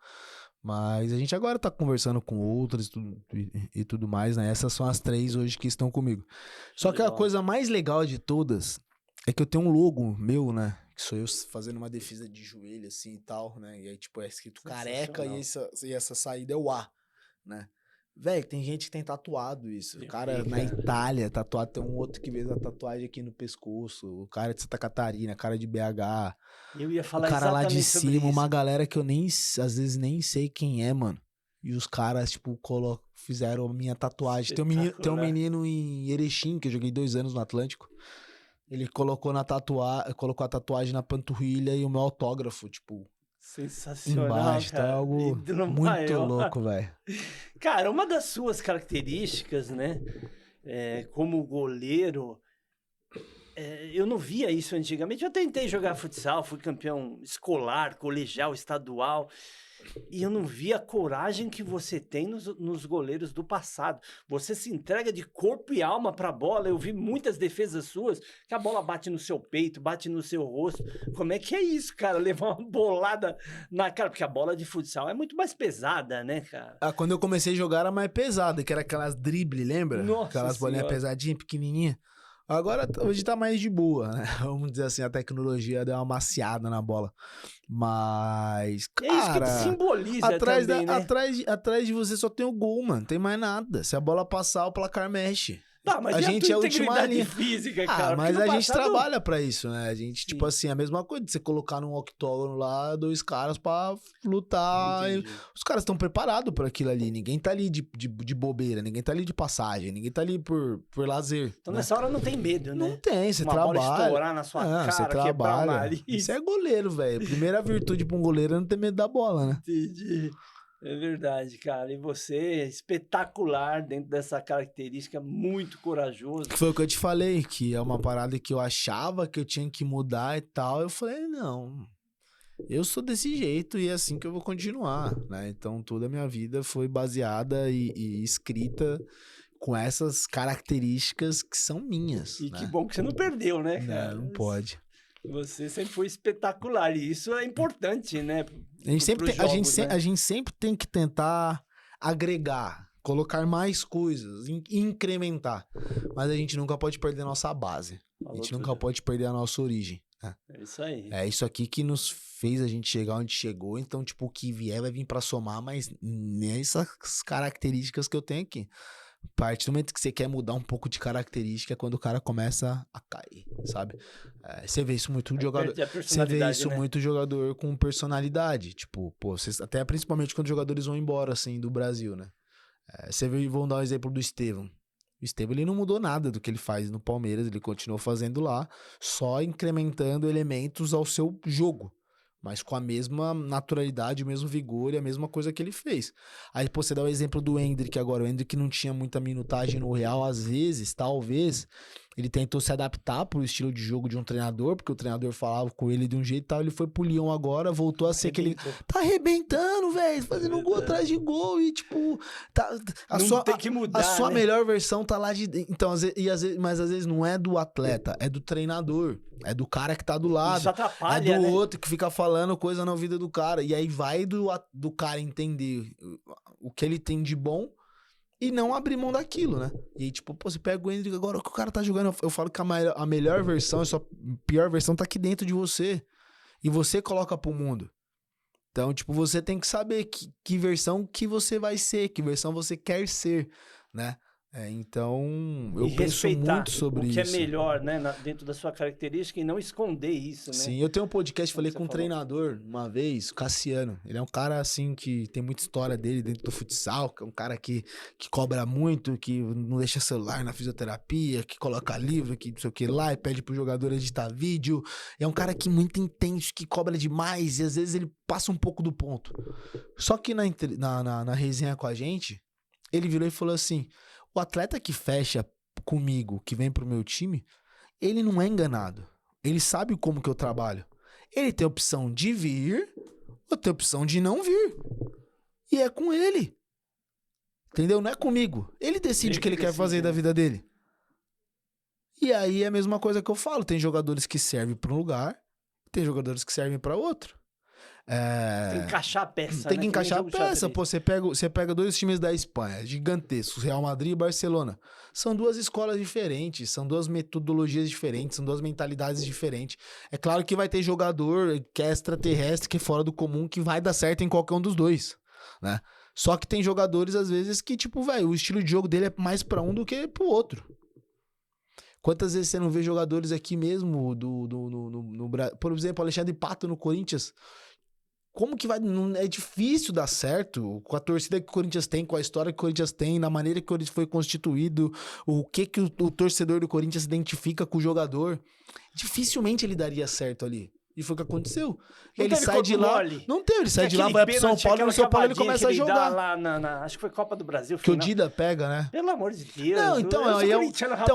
Mas a gente agora tá conversando com outras e tudo mais, né? Essas são as 3 hoje que estão comigo. Só que a Legal. coisa mais legal de todas é que eu tenho um logo meu, né? Que sou eu fazendo uma defesa de joelho, assim, e tal, né? E aí, tipo, é escrito careca e essa saída é o A, né? Velho, tem gente que tem tatuado isso. O Eu cara vi, na cara. Itália tatuado, tem um outro que fez a tatuagem aqui no pescoço. O cara de Santa Catarina, cara de BH. Eu ia O falar cara lá de exatamente sobre cima, isso. uma galera que eu às vezes nem sei quem é, mano. E os caras, tipo, fizeram a minha tatuagem. Tem um Espetacular. menino em Erechim, que eu joguei 2 anos no Atlântico. Ele colocou a tatuagem na panturrilha e o meu autógrafo, tipo, Sensacional, embaixo. Tá cara. algo Ídolo muito maior. louco, velho. Cara, uma das suas características, né, como goleiro, eu não via isso antigamente. Eu tentei jogar futsal, fui campeão escolar, colegial, estadual, e eu não via a coragem que você tem nos goleiros do passado. Você se entrega de corpo e alma pra bola. Eu vi muitas defesas suas que a bola bate no seu peito, bate no seu rosto. Como é que é isso, cara? Levar uma bolada na cara, porque a bola de futsal é muito mais pesada, né, cara? Quando eu comecei a jogar era mais pesada, que era aquelas drible, lembra? Nossa Aquelas bolinhas Senhora. pesadinhas, pequenininhas. Agora, hoje tá mais de boa, né? Vamos dizer assim, a tecnologia deu uma maciada na bola. Mas, É isso que cara, simboliza atrás, também, né? atrás de você só tem o gol, mano. Não tem mais nada. Se a bola passar, o placar mexe. Tá, mas a e gente tua é a última integridade linha. física, cara? Mas Porque a no gente passado- trabalha pra isso, né? A gente, tipo Sim. assim, a mesma coisa de você colocar num octógono lá 2 caras pra lutar. Entendi. Os caras estão preparados pra aquilo ali. Ninguém tá ali de bobeira, ninguém tá ali de passagem, ninguém tá ali por lazer. Então né? nessa hora não tem medo, né? Não tem, você Uma bola trabalha. estourar na sua cara, você quebrar o trabalha. nariz. Isso é goleiro, velho. Primeira virtude pra um goleiro é não ter medo da bola, né? Entendi. É verdade, cara. E você é espetacular dentro dessa característica, muito corajoso. Que foi o que eu te falei, que é uma parada que eu achava que eu tinha que mudar e tal. Eu falei, não. Eu sou desse jeito e é assim que eu vou continuar, né? Então toda a minha vida foi baseada e escrita com essas características que são minhas, E né? que bom que você não perdeu, né, cara? Não pode. Você sempre foi espetacular e isso é importante, né? A gente sempre pros tem, jogos, né? a gente sempre tem que tentar agregar, colocar mais coisas, incrementar. Mas a gente nunca pode perder a nossa base. A gente nunca pode perder a nossa origem. Né? É isso aí. É isso aqui que nos fez a gente chegar onde chegou. Então, tipo, o que vier vai vir pra somar, mas nessas características que eu tenho aqui. A partir do momento que você quer mudar um pouco de característica é quando o cara começa a cair, sabe? Você vê isso muito jogador. Você vê isso muito jogador com personalidade. Tipo, pô, até principalmente quando os jogadores vão embora, assim, do Brasil, né? Você vê, vamos dar um exemplo do Estevão. O Estevão, ele não mudou nada do que ele faz no Palmeiras, ele continuou fazendo lá, só incrementando elementos ao seu jogo. Mas com a mesma naturalidade, o mesmo vigor e a mesma coisa que ele fez. Aí, pô, você dá o exemplo do Endrick agora. O Endrick não tinha muita minutagem no Real, às vezes, talvez, ele tentou se adaptar pro estilo de jogo de um treinador, porque o treinador falava com ele de um jeito e tal. Ele foi pro Lyon agora, voltou a ser aquele... Tá arrebentando, velho, fazendo gol atrás de gol e, tipo... Tem que mudar, a sua né? melhor versão tá lá de... Então, mas às vezes não é do atleta, é do treinador. É do cara que tá do lado. Isso atrapalha, é do né? outro que fica falando coisa na vida do cara. E aí vai do cara entender o que ele tem de bom e não abrir mão daquilo, né? E aí, tipo, pô, você pega o Endrick agora, o que o cara tá jogando. Eu falo que a melhor versão, a sua pior versão tá aqui dentro de você. E você coloca pro mundo. Então, tipo, você tem que saber que versão que você vai ser, que versão você quer ser, né? Então, eu penso muito sobre isso. O que é melhor, né? Dentro da sua característica e não esconder isso, né? Sim, eu tenho um podcast, falei com um treinador uma vez, o Cassiano. Ele é um cara, assim, que tem muita história dele dentro do futsal, que é um cara que cobra muito, que não deixa celular na fisioterapia, que coloca livro, que não sei o que lá, e pede pro jogador editar vídeo. É um cara que muito intenso, que cobra demais, e às vezes ele passa um pouco do ponto. Só que na resenha com a gente, ele virou e falou assim... O atleta que fecha comigo, que vem pro meu time, ele não é enganado. Ele sabe como que eu trabalho. Ele tem a opção de vir ou tem a opção de não vir. E é com ele. Entendeu? Não é comigo. Ele decide o que ele quer fazer da vida dele. E aí é a mesma coisa que eu falo. Tem jogadores que servem para um lugar, tem jogadores que servem para outro. Tem que encaixar a peça, Tem que encaixar a peça. Pô, você pega dois times da Espanha, gigantescos, Real Madrid e Barcelona. São duas escolas diferentes, são duas metodologias diferentes, são duas mentalidades diferentes. É claro que vai ter jogador que é extraterrestre, que é fora do comum, que vai dar certo em qualquer um dos dois, né? Só que tem jogadores, às vezes, que, tipo, velho, o estilo de jogo dele é mais pra um do que pro outro. Quantas vezes você não vê jogadores aqui mesmo no Brasil? Por exemplo, Alexandre Pato no Corinthians... Como que vai... É difícil dar certo com a torcida que o Corinthians tem, com a história que o Corinthians tem, na maneira que o Corinthians foi constituído, o que o torcedor do Corinthians se identifica com o jogador. Dificilmente ele daria certo ali. E foi o que aconteceu. Ele sai de lá... Não teve, ele sai de lá, vai pro São Paulo, e no São Paulo ele começa a jogar. Lá acho que foi Copa do Brasil. Que o Dida pega, né? Pelo amor de Deus. Não, então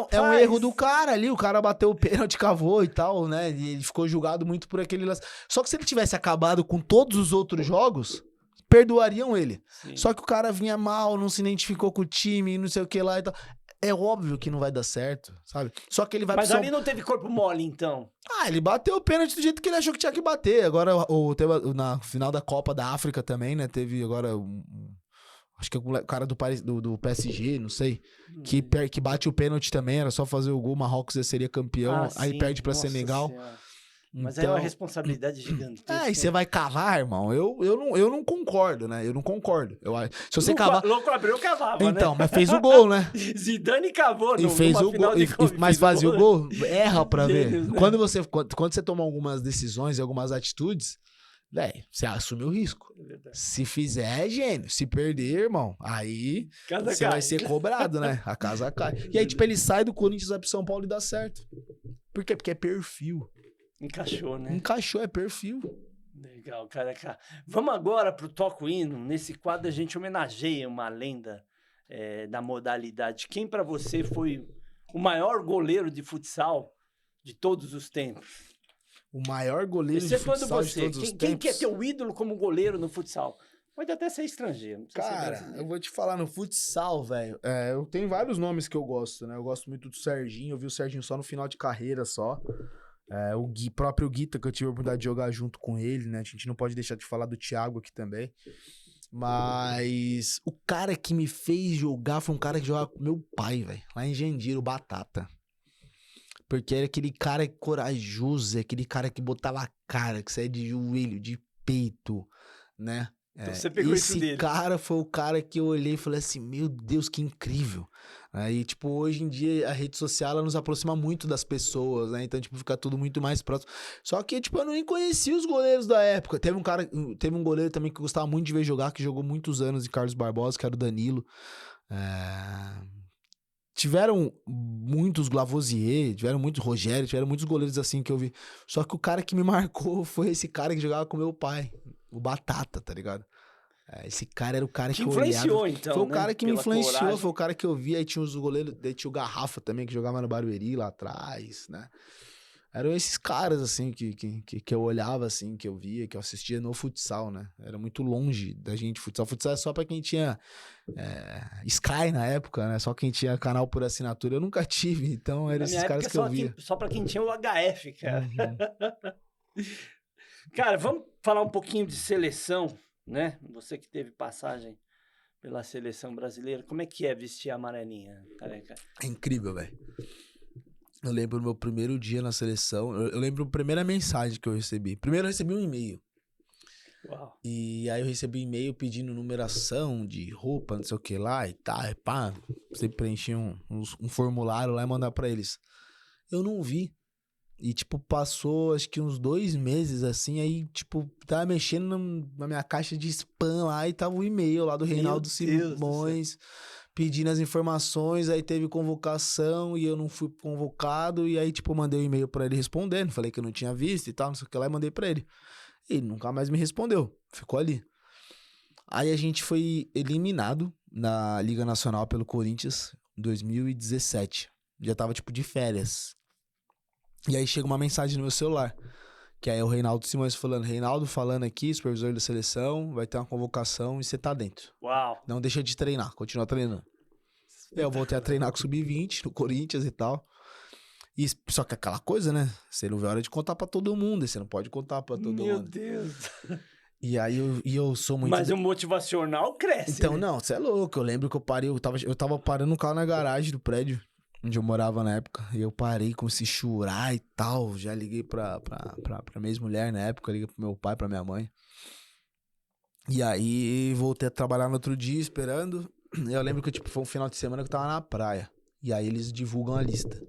é um erro do cara ali. O cara bateu o pênalti, cavou e tal, né? E ele ficou julgado muito por aquele lance. Só que se ele tivesse acabado com todos os outros jogos, perdoariam ele. Sim. Só que o cara vinha mal, não se identificou com o time, não sei o que lá e tal. É óbvio que não vai dar certo, sabe? Só que ele vai... Mas ali não teve corpo mole, então. Ele bateu o pênalti do jeito que ele achou que tinha que bater. Agora, na final da Copa da África também, né? Teve agora acho que é o cara do PSG, não sei. Que bate o pênalti também, era só fazer o gol, Marrocos já seria campeão. Aí sim, perde pra Senegal. Senhora. Mas então, é uma responsabilidade gigante. E você vai cavar, irmão? Eu não concordo, né? Eu não concordo. Se você cavar... Louco Abreu cavava, então, né? Mas fez o gol, né? Zidane cavou. E fez o gol. Mas fazia o gol. Erra pra ver. Né? Quando você toma algumas decisões e algumas atitudes, velho, você assume o risco. Se fizer, é gênio. Se perder, irmão, aí você vai ser cobrado, né? A casa cai. E aí, tipo, ele sai do Corinthians, vai pro São Paulo e dá certo. Por quê? Porque é perfil. Encaixou, né? Encaixou, é perfil. Legal, cara. Vamos agora pro Toca o Hino. Nesse quadro a gente homenageia uma lenda da modalidade. Quem pra você foi o maior goleiro de futsal de todos os tempos? O maior goleiro de Excetuando futsal de você, todos os quem tempos. que é teu ídolo como goleiro no futsal? Pode até ser estrangeiro. Não precisa ser Cara, brasileiro. eu vou te falar, no futsal, velho, eu tenho vários nomes que eu gosto, né? Eu gosto muito do Serginho, eu vi o Serginho só no final de carreira, só. O próprio Guita, que eu tive a oportunidade de jogar junto com ele, né? A gente não pode deixar de falar do Thiago aqui também. Mas o cara que me fez jogar foi um cara que jogava com meu pai, velho. Lá em Jandira, o Batata. Porque era aquele cara corajoso, aquele cara que botava a cara, que saía de joelho, de peito, né? Então você pegou isso dele. Esse cara foi o cara que eu olhei e falei assim, meu Deus, que incrível. Aí, tipo, hoje em dia a rede social ela nos aproxima muito das pessoas, né? Então, tipo, fica tudo muito mais próximo. Só que, tipo, eu nem conhecia os goleiros da época. Teve um goleiro também que eu gostava muito de ver jogar, que jogou muitos anos em Carlos Barbosa, que era o Danilo. Tiveram muitos Lavoisier, tiveram muitos Rogério, tiveram muitos goleiros assim que eu vi. Só que o cara que me marcou foi esse cara que jogava com meu pai, o Batata, tá ligado? Esse cara era o cara que eu olhava. Influenciou, então, Foi o né? cara que me Pela influenciou, coragem. foi o cara que eu vi. Aí tinha os goleiros, daí tinha o Garrafa também, que jogava no Barueri lá atrás, né? Eram esses caras, assim, que eu olhava, assim, que eu via, que eu assistia no futsal, né? Era muito longe da gente, futsal. Futsal é só pra quem tinha Sky na época, né? Só quem tinha canal por assinatura. Eu nunca tive, então eram Na esses minha caras época, que eu via. só pra quem tinha o HF, cara. Uhum. Cara, vamos falar um pouquinho de seleção, né? Você que teve passagem pela seleção brasileira. Como é que é vestir a amarelinha, careca? É incrível, velho. Eu lembro do meu primeiro dia na seleção. Eu lembro a primeira mensagem que eu recebi. Primeiro eu recebi um e-mail. Uau. E aí eu recebi um e-mail pedindo numeração de roupa, não sei o que lá e tal. E pá, você preencher um formulário lá e mandar pra eles. Eu não vi. E, tipo, passou acho que uns 2 meses, assim, aí, tipo, tava mexendo na minha caixa de spam lá e tava o e-mail lá do Reinaldo Simões pedindo as informações, aí teve convocação e eu não fui convocado, e aí, tipo, mandei um e-mail pra ele respondendo, falei que eu não tinha visto e tal, não sei o que lá, e mandei pra ele. Ele nunca mais me respondeu, ficou ali. Aí a gente foi eliminado na Liga Nacional pelo Corinthians em 2017. Já tava, tipo, de férias. E aí chega uma mensagem no meu celular, que aí é o Reinaldo Simões falando, Reinaldo falando aqui, supervisor da seleção, vai ter uma convocação e você tá dentro. Uau. Não deixa de treinar, continua treinando. Eu voltei a treinar com o Sub-20 no Corinthians e tal. E, só que aquela coisa, né? Você não vê a hora de contar pra todo mundo, você não pode contar pra todo Meu mundo. Deus. E aí eu sou muito... Mas o motivacional cresce, Então, né? não, você é louco. Eu lembro que eu parei, eu tava parando o carro na garagem do prédio onde eu morava na época. E eu parei, comecei a chorar e tal. Já liguei pra minha ex-mulher na época, liguei pro meu pai, pra minha mãe. E aí voltei a trabalhar no outro dia, esperando. Eu lembro que tipo, foi um final de semana que eu tava na praia. E aí eles divulgam a lista.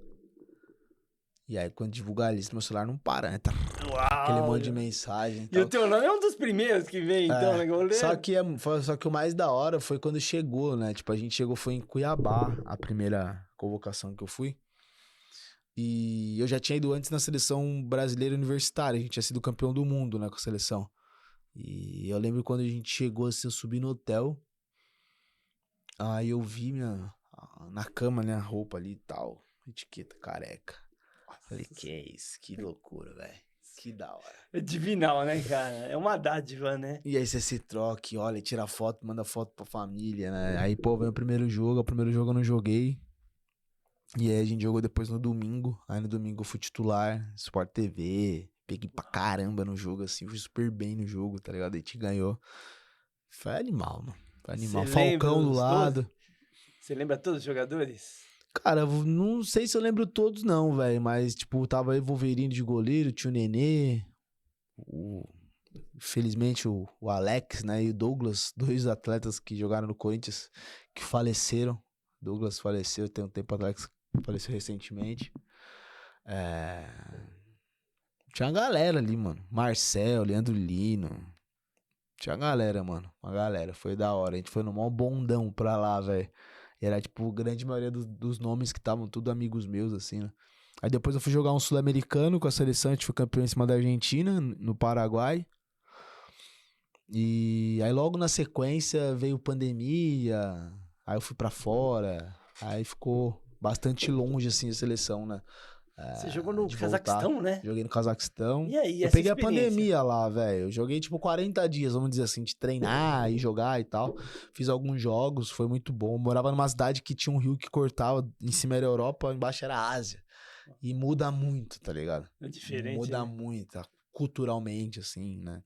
E aí quando divulga a lista, meu celular não para, né? Tá Uau. aquele monte de mensagem e E tal. o teu nome é um dos primeiros que vem, então, né, goleiro? Só que o mais da hora foi quando chegou, né? Tipo, a gente chegou, foi em Cuiabá, a primeira convocação que eu fui. E eu já tinha ido antes na seleção brasileira universitária. A gente tinha sido campeão do mundo, né, com a seleção. E eu lembro quando a gente chegou, assim, eu subi no hotel. Aí eu vi na cama, né, a roupa ali e tal. Etiqueta careca. Falei, que é isso? Que loucura, velho. Que da hora. É divinal, né, cara? É uma dádiva, né? E aí você se troca, olha, tira foto, manda foto pra família, né? Aí, pô, vem o primeiro jogo eu não joguei. E aí a gente jogou depois no domingo. Aí no domingo eu fui titular, Sport TV. Peguei pra caramba no jogo, assim, fui super bem no jogo, tá ligado? Aí a gente ganhou. Foi animal, mano. Foi animal. Falcão do lado. Você lembra todos os jogadores? Cara, eu não sei se eu lembro todos não, velho. Mas, tipo, tava aí Wolverine de goleiro, tinha o Nenê, infelizmente o Alex, né, e o Douglas, 2 atletas que jogaram no Corinthians, que faleceram. Douglas faleceu, tem um tempo atrás, faleceu recentemente. Tinha uma galera ali, mano. Marcel, Leandro Lino. Tinha uma galera, mano. Uma galera. Foi da hora. A gente foi no maior bondão pra lá, velho. E era, tipo, a grande maioria dos nomes que estavam tudo amigos meus, assim, né? Aí depois eu fui jogar um sul-americano com a seleção. A gente foi campeão em cima da Argentina, no Paraguai. E aí logo na sequência veio pandemia. Aí eu fui pra fora. Aí ficou bastante longe, assim, a seleção, né? Você jogou no de Cazaquistão, voltar. né? Joguei no Cazaquistão. E aí, Eu essa peguei a experiência? pandemia lá, velho. Eu joguei, tipo, 40 dias, vamos dizer assim, de treinar e jogar e tal. Fiz alguns jogos, foi muito bom. Morava numa cidade que tinha um rio que cortava, em cima era Europa, embaixo era Ásia. E muda muito, tá ligado? É diferente, Muda né? muito, culturalmente, assim, né?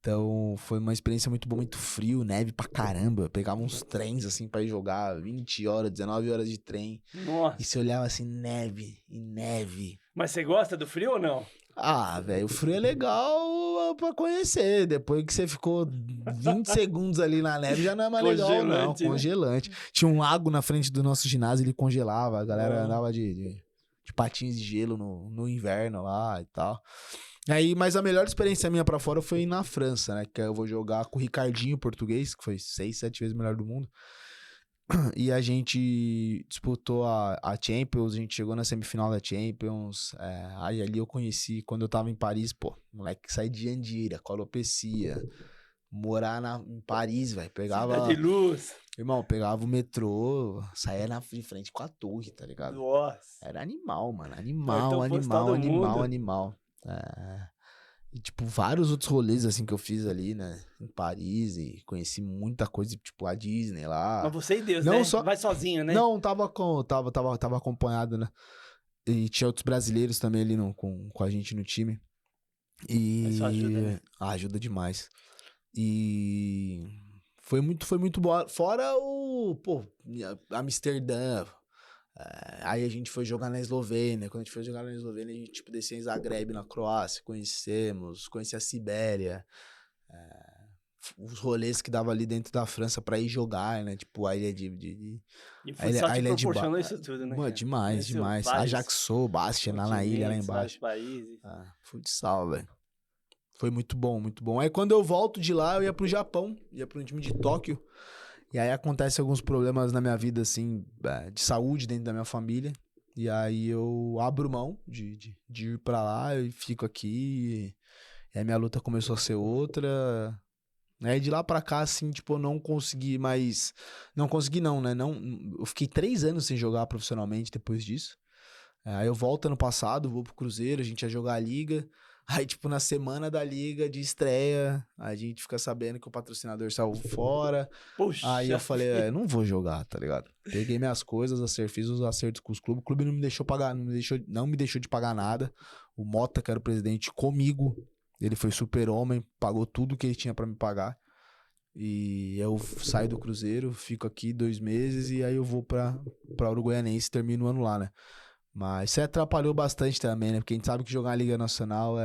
Então, foi uma experiência muito boa, muito frio, neve pra caramba. Eu pegava uns trens, assim, pra ir jogar 20 horas, 19 horas de trem. E Nossa. você olhava assim, neve, e neve. Mas você gosta do frio ou não? Ah, velho, o frio é legal pra conhecer. Depois que você ficou 20 segundos ali na neve, já não é mais legal, não. Congelante, né? Congelante. Tinha um lago na frente do nosso ginásio, ele congelava. A galera andava de patins de gelo no inverno lá e tal. Aí, mas a melhor experiência minha pra fora foi na França, né? Que eu vou jogar com o Ricardinho português, que foi 6, 7 vezes o melhor do mundo. E a gente disputou a Champions, a gente chegou na semifinal da Champions. Aí ali eu conheci, quando eu tava em Paris, pô, moleque que sai de Andira, com alopecia. Morar em Paris, velho. Pegava. Cidade de luz. Irmão, pegava o metrô, saía de frente com a torre, tá ligado? Nossa. Era animal, mano. Cartão postal do mundo. Animal. E, tipo, vários outros rolês, assim, que eu fiz ali, né? Em Paris, e conheci muita coisa, tipo, a Disney lá. Mas você e Deus, Não né? só- Vai sozinho, né? Não, tava acompanhado, né? E tinha outros brasileiros também ali com a gente no time. E Isso ajuda, né? ajuda demais. E foi muito boa. Fora Amsterdã. Aí a gente foi jogar na Eslovênia. Quando a gente foi jogar na Eslovênia, a gente tipo, descia em Zagreb, na Croácia. Conheci a Sibéria. Os rolês que dava ali dentro da França pra ir jogar, né? Tipo, a ilha E o futsal te proporcionou isso tudo, né? Mano, cara? demais. Conheceu Ajaccio, Bastia, lá na ilha, lá continentes, vários embaixo. países. Futsal, velho. Foi muito bom, muito bom. Aí quando eu volto de lá, eu ia pro Japão. Ia pro time de Tóquio. E aí acontecem alguns problemas na minha vida, assim, de saúde dentro da minha família. E aí eu abro mão de ir pra lá e fico aqui. E aí minha luta começou a ser outra. Aí de lá pra cá, assim, tipo, eu não consegui mais... Não consegui não, né? Eu fiquei 3 anos sem jogar profissionalmente depois disso. Aí eu volto ano passado, vou pro Cruzeiro, a gente ia jogar a Liga. Aí, tipo, na semana da Liga de estreia, a gente fica sabendo que o patrocinador saiu fora. Puxa. Aí eu falei, não vou jogar, tá ligado? Peguei minhas coisas, fiz os acertos com os clubes. O clube não me deixou pagar, não me deixou de pagar nada. O Mota, que era o presidente, comigo, ele foi super homem, pagou tudo que ele tinha pra me pagar. E eu saio do Cruzeiro, fico aqui 2 meses e aí eu vou pra Uruguaianense e termino o ano lá, né? Mas isso atrapalhou bastante também, né? Porque a gente sabe que jogar a Liga Nacional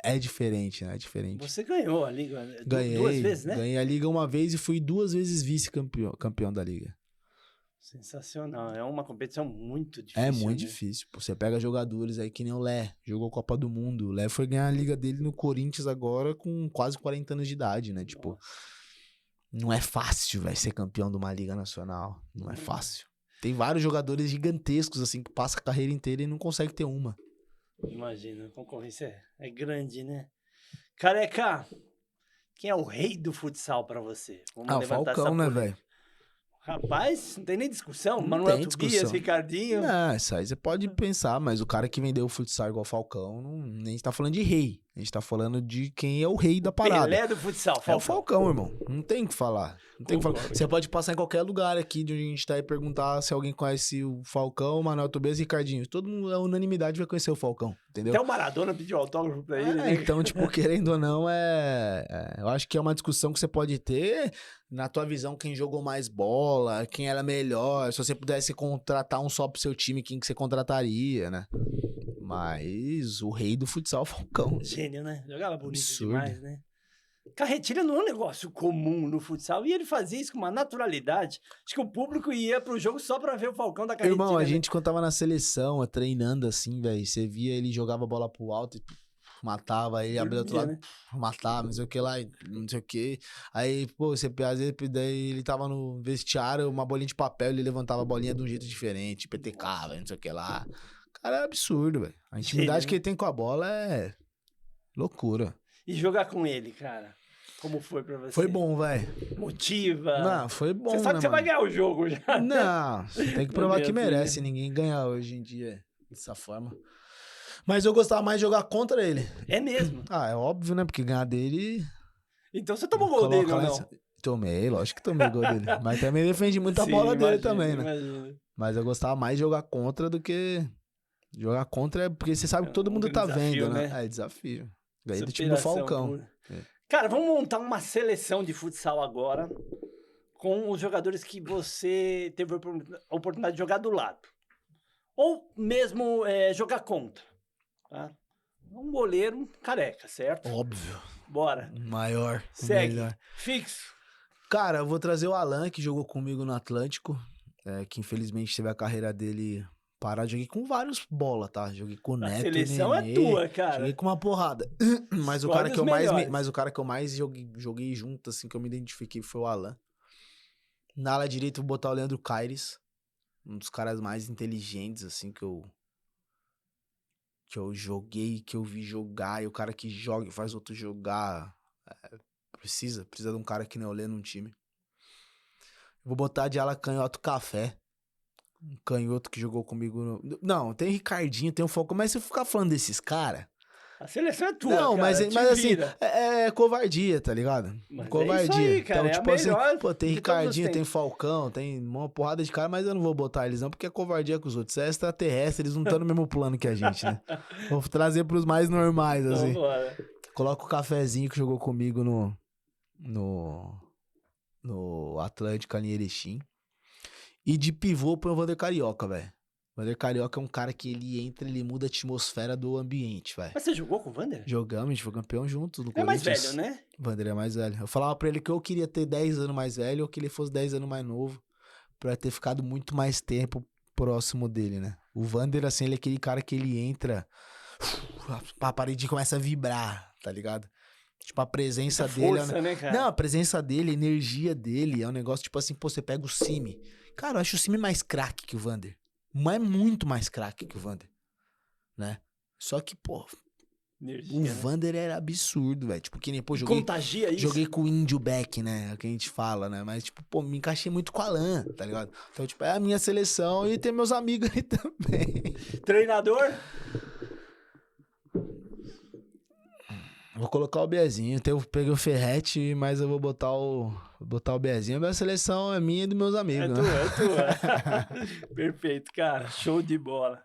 é diferente, né? É diferente. Você ganhou a Liga Ganhei, 2 vezes, né? Ganhei a Liga uma vez e fui 2 vezes vice-campeão da Liga. Sensacional. É uma competição muito difícil. É muito né? difícil. Pô, você pega jogadores aí que nem o Lé, jogou Copa do Mundo. O Lé foi ganhar a Liga dele no Corinthians agora com quase 40 anos de idade, né? Tipo, não é fácil, velho, ser campeão de uma Liga Nacional. Não é fácil. Tem vários jogadores gigantescos, assim, que passam a carreira inteira e não conseguem ter uma. Imagina, a concorrência é grande, né? Careca, quem é o rei do futsal pra você? Vamos O levantar Falcão, essa né, polêmica. velho? Rapaz, não tem nem discussão. Não Manuel tem Tobias, discussão. Ricardinho. Não, isso aí você pode pensar, mas o cara que vendeu o futsal igual o Falcão, nem tá falando de rei. A gente tá falando de quem é o rei da parada. Pelé do futsal, É Falcão. o Falcão, irmão. Não tem o que falar. Não tem o que falar. Concordo. Você pode passar em qualquer lugar aqui de onde a gente tá e perguntar se alguém conhece o Falcão, o Manuel Tobias e Ricardinho. Todo mundo, a unanimidade vai conhecer o Falcão, entendeu? Até o Maradona pediu autógrafo pra ele, né? Então, tipo, querendo ou não, eu acho que é uma discussão que você pode ter. Na tua visão, quem jogou mais bola, quem era melhor. Se você pudesse contratar um só pro seu time, quem que você contrataria, né? Mas o rei do futsal é o Falcão. Gênio, né? Jogava bonito Absurdo. demais, né? Carretilha não é um negócio comum no futsal. E ele fazia isso com uma naturalidade. Acho que o público ia pro jogo só pra ver o Falcão da carretilha. Irmão, a né? gente quando tava na seleção, treinando assim, velho, você via ele jogava a bola pro alto e matava, aí abria do outro lado, né? matava, não sei o que lá, não sei o que. Aí, pô, às vezes daí ele tava no vestiário, uma bolinha de papel, ele levantava a bolinha de um jeito diferente, petecava, não sei o que lá. Cara, é absurdo, velho. A intimidade que ele tem com a bola é loucura. E jogar com ele, cara? Como foi pra você? Foi bom, velho. Motiva? Não, foi bom, Você sabe né, que você vai mano? ganhar o jogo já. Não, você tem que provar que Deus, merece. Ninguém ganha hoje em dia. Dessa forma. Mas eu gostava mais de jogar contra ele. É mesmo? É óbvio, né? Porque ganhar dele... Então você tomou gol dele ou não? Tomei, lógico que tomei gol dele. Mas também defendi muito a bola dele também, né? Imagina. Mas eu gostava mais de jogar contra do que... Jogar contra é porque você sabe que todo mundo tá desafio, vendo, né? né? É desafio. Ganhei do time do Falcão. Cara, vamos montar uma seleção de futsal agora com os jogadores que você teve a oportunidade de jogar do lado. Ou mesmo jogar contra. Tá? Um goleiro careca, certo? Óbvio. Bora. Maior. Segue. Melhor. Fixo. Cara, eu vou trazer o Alan, que jogou comigo no Atlântico. Que infelizmente teve a carreira dele parada. Joguei com vários bola, tá? Joguei com o Neto, A seleção Nenê, é tua, cara. Joguei com uma porrada. Mas o cara que eu mais joguei junto, assim, que eu me identifiquei foi o Alan. Na ala direita eu vou botar o Leandro Caires. Um dos caras mais inteligentes, assim, que eu joguei, que eu vi jogar. E o cara que joga e faz outro jogar. Precisa de um cara que nem eu lê num time. Vou botar de ala canhoto Café. Um canhoto que jogou comigo no... Não, tem Ricardinho, tem o Falcão, mas se eu ficar falando desses caras... A seleção é tua, não, cara. mas assim, é covardia, tá ligado? Mas covardia. É isso aí, cara. Então, tipo assim, pô, tem Ricardinho, tem tempos. Falcão, tem uma porrada de cara, mas eu não vou botar eles não, porque é covardia com os outros. Isso é extraterrestre, eles não estão no mesmo plano que a gente, né? Vou trazer pros mais normais, assim. Vambora. Coloca o Cafezinho que jogou comigo no Atlântico ali em Erechim. E de pivô pro Vander Carioca, velho. O Vander Carioca é um cara que ele entra, ele muda a atmosfera do ambiente, velho. Mas você jogou com o Vander? Jogamos, a gente foi campeão junto no É mais Corinthians. velho, né? O Vander é mais velho. Eu falava pra ele que eu queria ter 10 anos mais velho ou que ele fosse 10 anos mais novo pra ter ficado muito mais tempo próximo dele, né? O Vander, assim, ele é aquele cara que ele entra, a parede começa a vibrar, tá ligado? Tipo, a presença dele... Força, né, cara? Não, a presença dele, a energia dele é um negócio, tipo assim, pô, você pega o Cime. Cara, eu acho o Cime mais craque que o Vander. Mas é muito mais craque que o Vander, né? Só que, pô, energia, o né? Vander era absurdo, velho. Tipo, que nem, pô, Contagia isso? Joguei com o Índio Beck, né? É o que a gente fala, né? Mas, tipo, pô, me encaixei muito com o Alan, tá ligado? Então, tipo, é a minha seleção e tem meus amigos aí também. Treinador? Vou colocar o Bezinho. Peguei o Ferrete, mas eu vou botar o Bezinho. A minha seleção é minha e dos meus amigos. É tua. Perfeito, cara. Show de bola.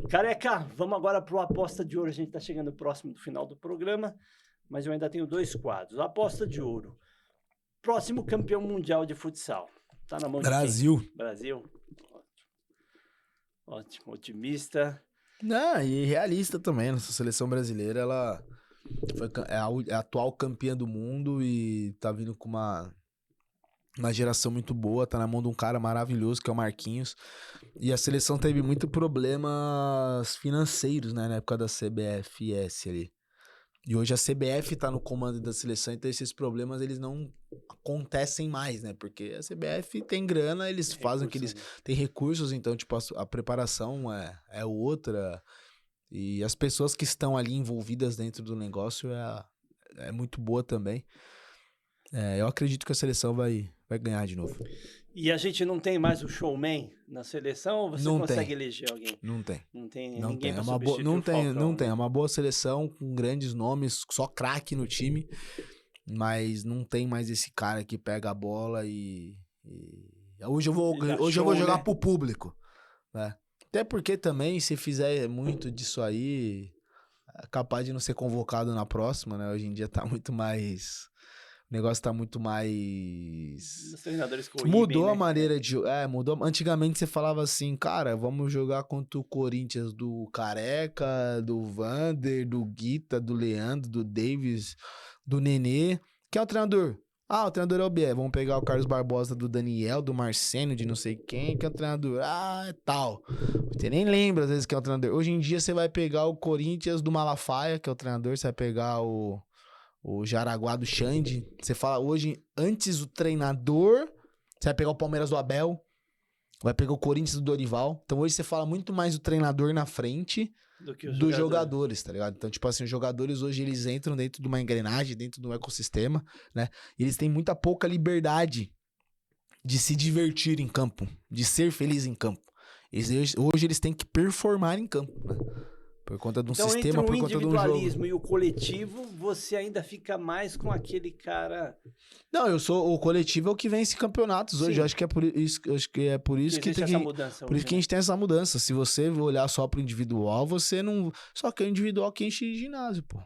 Careca, vamos agora pro Aposta de Ouro. A gente tá chegando próximo do final do programa, mas eu ainda tenho 2 quadros. Aposta de Ouro. Próximo campeão mundial de futsal. Tá na mão de Brasil. quem? Brasil. Ótimo. Otimista. Não, e realista também. Nossa seleção brasileira, ela é a atual campeã do mundo e tá vindo com uma geração muito boa, tá na mão de um cara maravilhoso que é o Marquinhos. E a seleção teve muito problemas financeiros, né, na época da CBFS ali. E hoje a CBF tá no comando da seleção, então esses problemas eles não acontecem mais, né? Porque a CBF tem grana, eles fazem o que eles têm recursos, então tipo a preparação é outra. E as pessoas que estão ali envolvidas dentro do negócio é muito boa também. Eu acredito que a seleção vai ganhar de novo. E a gente não tem mais o showman na seleção ou você não consegue tem. eleger alguém? Não tem. Não tem Não ninguém tem. pra substituir o Falcão, Não tem. né? É uma boa seleção com grandes nomes, só craque no time. Mas não tem mais esse cara que pega a bola e... Hoje eu vou jogar, né, pro público, né? Até porque também, se fizer muito disso aí, é capaz de não ser convocado na próxima, né? Hoje em dia tá muito mais... O negócio tá muito mais... Os treinadores coíbem, Mudou né? a maneira de... mudou. Antigamente você falava assim, cara, vamos jogar contra o Corinthians do Careca, do Vander, do Guita, do Leandro, do Davis, do Nenê. Quem é o treinador? O treinador é o Bié. Vamos pegar o Carlos Barbosa do Daniel, do Marceno, de não sei quem é o treinador. É tal. Você nem lembra às vezes quem é o treinador. Hoje em dia você vai pegar o Corinthians do Malafaia, que é o treinador. Você vai pegar o Jaraguá do Xande. Você fala hoje, antes o treinador, você vai pegar o Palmeiras do Abel, vai pegar o Corinthians do Dorival. Então hoje você fala muito mais do treinador na frente do que dos jogadores, tá ligado? Então, tipo assim, os jogadores hoje eles entram dentro de uma engrenagem, dentro de um ecossistema, né? E eles têm muita pouca liberdade de se divertir em campo, de ser feliz em campo. Hoje eles têm que performar em campo, né? Por conta de um Então, sistema, por conta de um jogo. entre o individualismo e o coletivo, você ainda fica mais com aquele cara... Não, o coletivo é o que vence campeonatos hoje. Sim. Eu acho que é por isso que existe tem essa mudança por isso que a gente tem essa mudança. Se você olhar só pro individual, você não... Só que é o individual que enche ginásio, pô.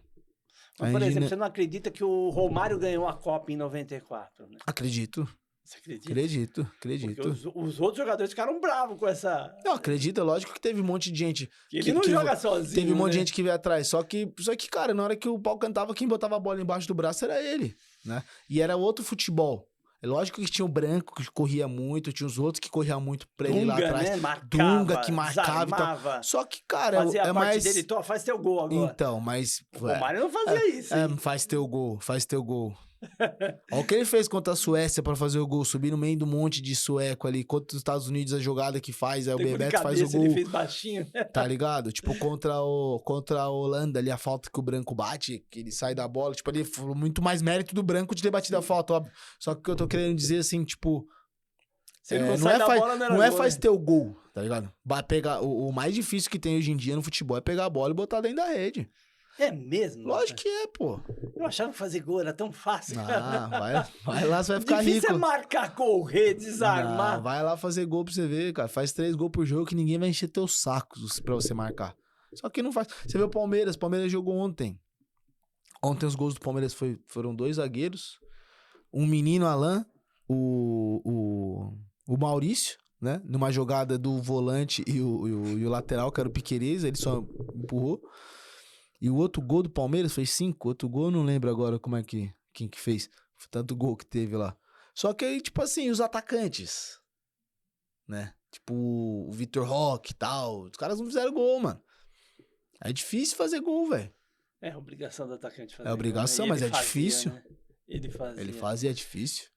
Mas, por exemplo, você não acredita que o Romário ganhou a Copa em 94, né? Acredito. Você acredita? Acredito. Porque os outros jogadores ficaram bravos com essa... Não, acredito, é lógico que teve um monte de gente... Ele não joga sozinho, Teve um monte de né? gente que veio atrás. Só que, cara, na hora que o pau cantava, quem botava a bola embaixo do braço era ele, né? E era outro futebol. É lógico que tinha o branco que corria muito, tinha os outros que corriam muito pra ele lá atrás. Né? Marcava, Dunga que marcava e tal. Só que, cara, fazia a parte mais... dele, faz teu gol agora. Então, mas... O Romário não fazia isso, hein? Faz teu gol. Olha o que ele fez contra a Suécia pra fazer o gol, subir no meio do monte de sueco ali, contra os Estados Unidos a jogada que faz, aí o Bebeto faz o gol. Ele fez baixinho. Tá ligado? Tipo, contra a Holanda ali, a falta que o branco bate, que ele sai da bola, tipo, ali foi muito mais mérito do branco de ter batido a falta, óbvio. Só que o que eu tô querendo dizer, assim, tipo... Se ele não sai da bola, não é faz teu gol, tá ligado? Pegar, o mais difícil que tem hoje em dia no futebol é pegar a bola e botar dentro da rede. É mesmo? Lógico que é, pô. Eu achava que fazer gol era tão fácil. Vai lá, você vai ficar rico. Difícil é marcar, correr, desarmar. Não, vai lá fazer gol pra você ver, cara. Faz 3 gols por jogo que ninguém vai encher teus sacos pra você marcar. Só que não faz. Você vê o Palmeiras jogou ontem. Ontem os gols do Palmeiras foram 2 zagueiros, um menino Alan, o Maurício, né? Numa jogada do volante e o lateral, que era o Piquerez, ele só empurrou. E o outro gol do Palmeiras fez 5. Outro gol, eu não lembro agora quem que fez. Foi tanto gol que teve lá. Só que aí, tipo assim, os atacantes, né? Tipo, o Vitor Roque e tal. Os caras não fizeram gol, mano. É difícil fazer gol, velho. É a obrigação do atacante fazer gol. É obrigação, mas é difícil. Né? Ele fazia. Ele fazia, é difícil.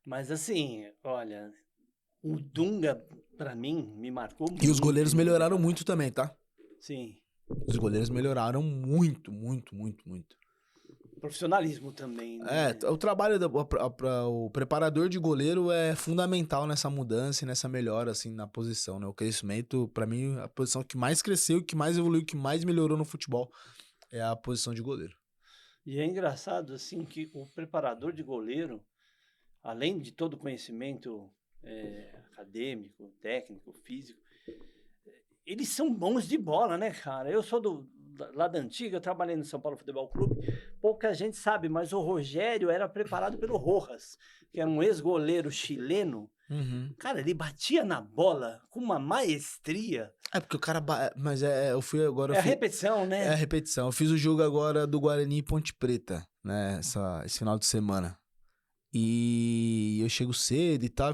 Mas assim, olha, o Dunga, pra mim, me marcou muito. E os goleiros melhoraram muito também, tá? Sim. Os goleiros melhoraram muito. Profissionalismo também, né? O trabalho, o preparador de goleiro é fundamental nessa mudança e nessa melhora, assim, na posição, né? O crescimento, pra mim, a posição que mais cresceu, que mais evoluiu, que mais melhorou no futebol é a posição de goleiro. E é engraçado, assim, que o preparador de goleiro, além de todo o conhecimento acadêmico, técnico, físico, eles são bons de bola, né, cara? Eu sou lá da antiga, eu trabalhei no São Paulo Futebol Clube, pouca gente sabe, mas o Rogério era preparado pelo Rojas, que era um ex-goleiro chileno. Uhum. Cara, ele batia na bola com uma maestria. É porque o cara... Mas eu fui agora... a repetição, né? É a repetição. Eu fiz o jogo agora do Guarani e Ponte Preta, né? Esse final de semana. E eu chego cedo e tal.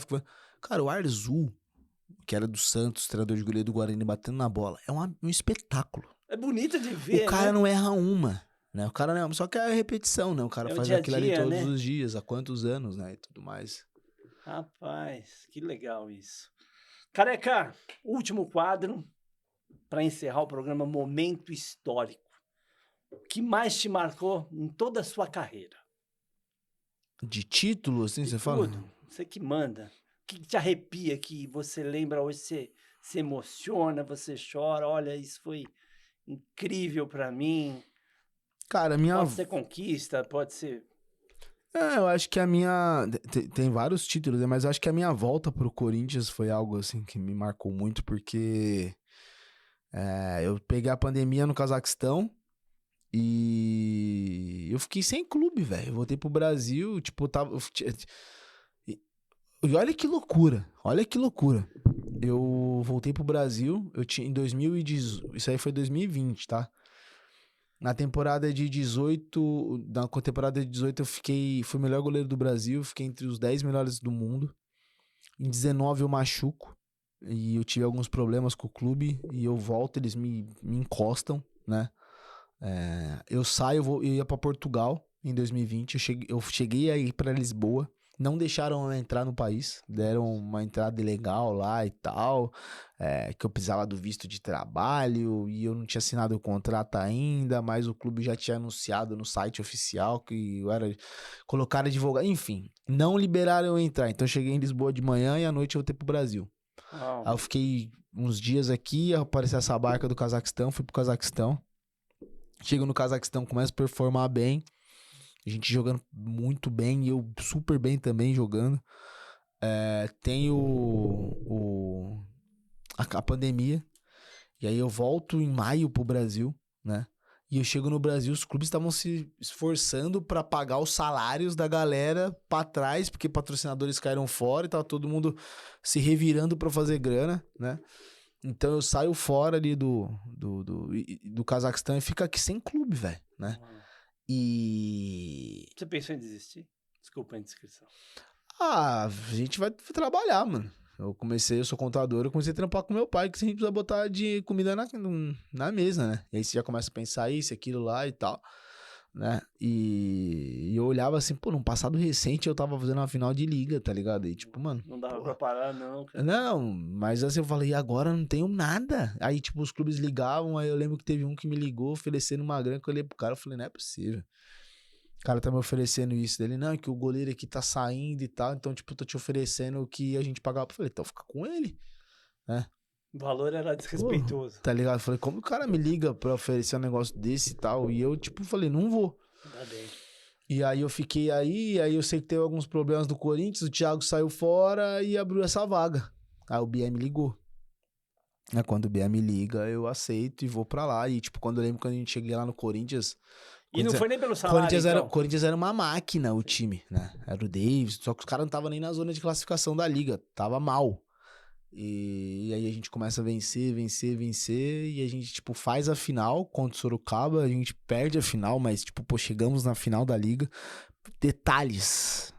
Cara, o Arzu, que era do Santos, treinador de goleiro do Guarani, batendo na bola. É um espetáculo. É bonito de ver, o cara não erra uma, né? O cara não erra, só que é a repetição, né? O cara faz aquilo ali todos os dias, há quantos anos, né? E tudo mais. Rapaz, que legal isso. Careca, último quadro para encerrar o programa Momento Histórico. O que mais te marcou em toda a sua carreira? De título, assim, você fala? Tudo. Você que manda. O que te arrepia, que você lembra hoje, você se emociona, você chora, olha, isso foi incrível pra mim. Cara, pode ser conquista, pode ser... eu acho que a minha... Tem vários títulos, mas eu acho que a minha volta pro Corinthians foi algo, assim, que me marcou muito, porque eu peguei a pandemia no Cazaquistão e eu fiquei sem clube, velho. Eu voltei pro Brasil, tipo, E olha que loucura. Eu voltei pro Brasil, eu tinha em 2018, isso aí foi 2020, tá? Na temporada de 18, eu fui o melhor goleiro do Brasil, fiquei entre os 10 melhores do mundo. Em 19 eu machuco e eu tive alguns problemas com o clube e eu volto, eles me encostam, né? Eu saio, eu ia pra Portugal em 2020, eu cheguei aí pra Lisboa. Não deixaram eu entrar no país, deram uma entrada ilegal lá e tal, que eu precisava do visto de trabalho e eu não tinha assinado o contrato ainda, mas o clube já tinha anunciado no site oficial que eu era colocar advogado, enfim, não liberaram eu entrar. Então eu cheguei em Lisboa de manhã e à noite eu voltei pro Brasil. Aí eu fiquei uns dias aqui, apareceu essa barca do Cazaquistão, fui pro Cazaquistão. Chego no Cazaquistão, começo a performar bem. A gente jogando muito bem e eu super bem também jogando. Tem a pandemia. E aí eu volto em maio pro Brasil, né? E eu chego no Brasil, os clubes estavam se esforçando pra pagar os salários da galera pra trás, porque patrocinadores caíram fora e tava todo mundo se revirando pra fazer grana, né? Então eu saio fora ali do Cazaquistão e fico aqui sem clube, velho, né? E... Você pensou em desistir? Desculpa a indiscrição. a gente vai trabalhar, mano. Eu sou contador, eu comecei a trampar com meu pai, que a gente precisa botar de comida na mesa, né? E aí você já começa a pensar isso, aquilo lá e tal, né? E eu olhava assim, pô, num passado recente eu tava fazendo uma final de liga, tá ligado? E tipo, mano... Não dava pra parar, não, cara. Não, mas assim eu falei, agora não tenho nada. Aí, tipo, os clubes ligavam, aí eu lembro que teve um que me ligou oferecendo uma grana, que eu olhei pro cara e falei, não é possível. O cara tá me oferecendo isso dele, não, é que o goleiro aqui tá saindo e tal, então, tipo, eu tô te oferecendo o que a gente pagava. Eu falei, então fica com ele, né? O valor era desrespeitoso. Tá ligado? Eu falei, como o cara me liga pra oferecer um negócio desse e tal? E eu, tipo, falei, não vou. Tá bem. E aí eu fiquei aí eu sei que teve alguns problemas do Corinthians, o Thiago saiu fora e abriu essa vaga. Aí o BM me ligou. Quando o BM me liga, eu aceito e vou pra lá. E, tipo, quando eu lembro quando a gente cheguei lá no Corinthians... E não foi nem pelo salário, Corinthians era uma máquina, o time, né? Era o Davis, só que os caras não estavam nem na zona de classificação da liga. Tava mal. E aí a gente começa a vencer, e a gente, tipo, faz a final contra o Sorocaba, a gente perde a final, mas, tipo, pô, chegamos na final da liga. Detalhes,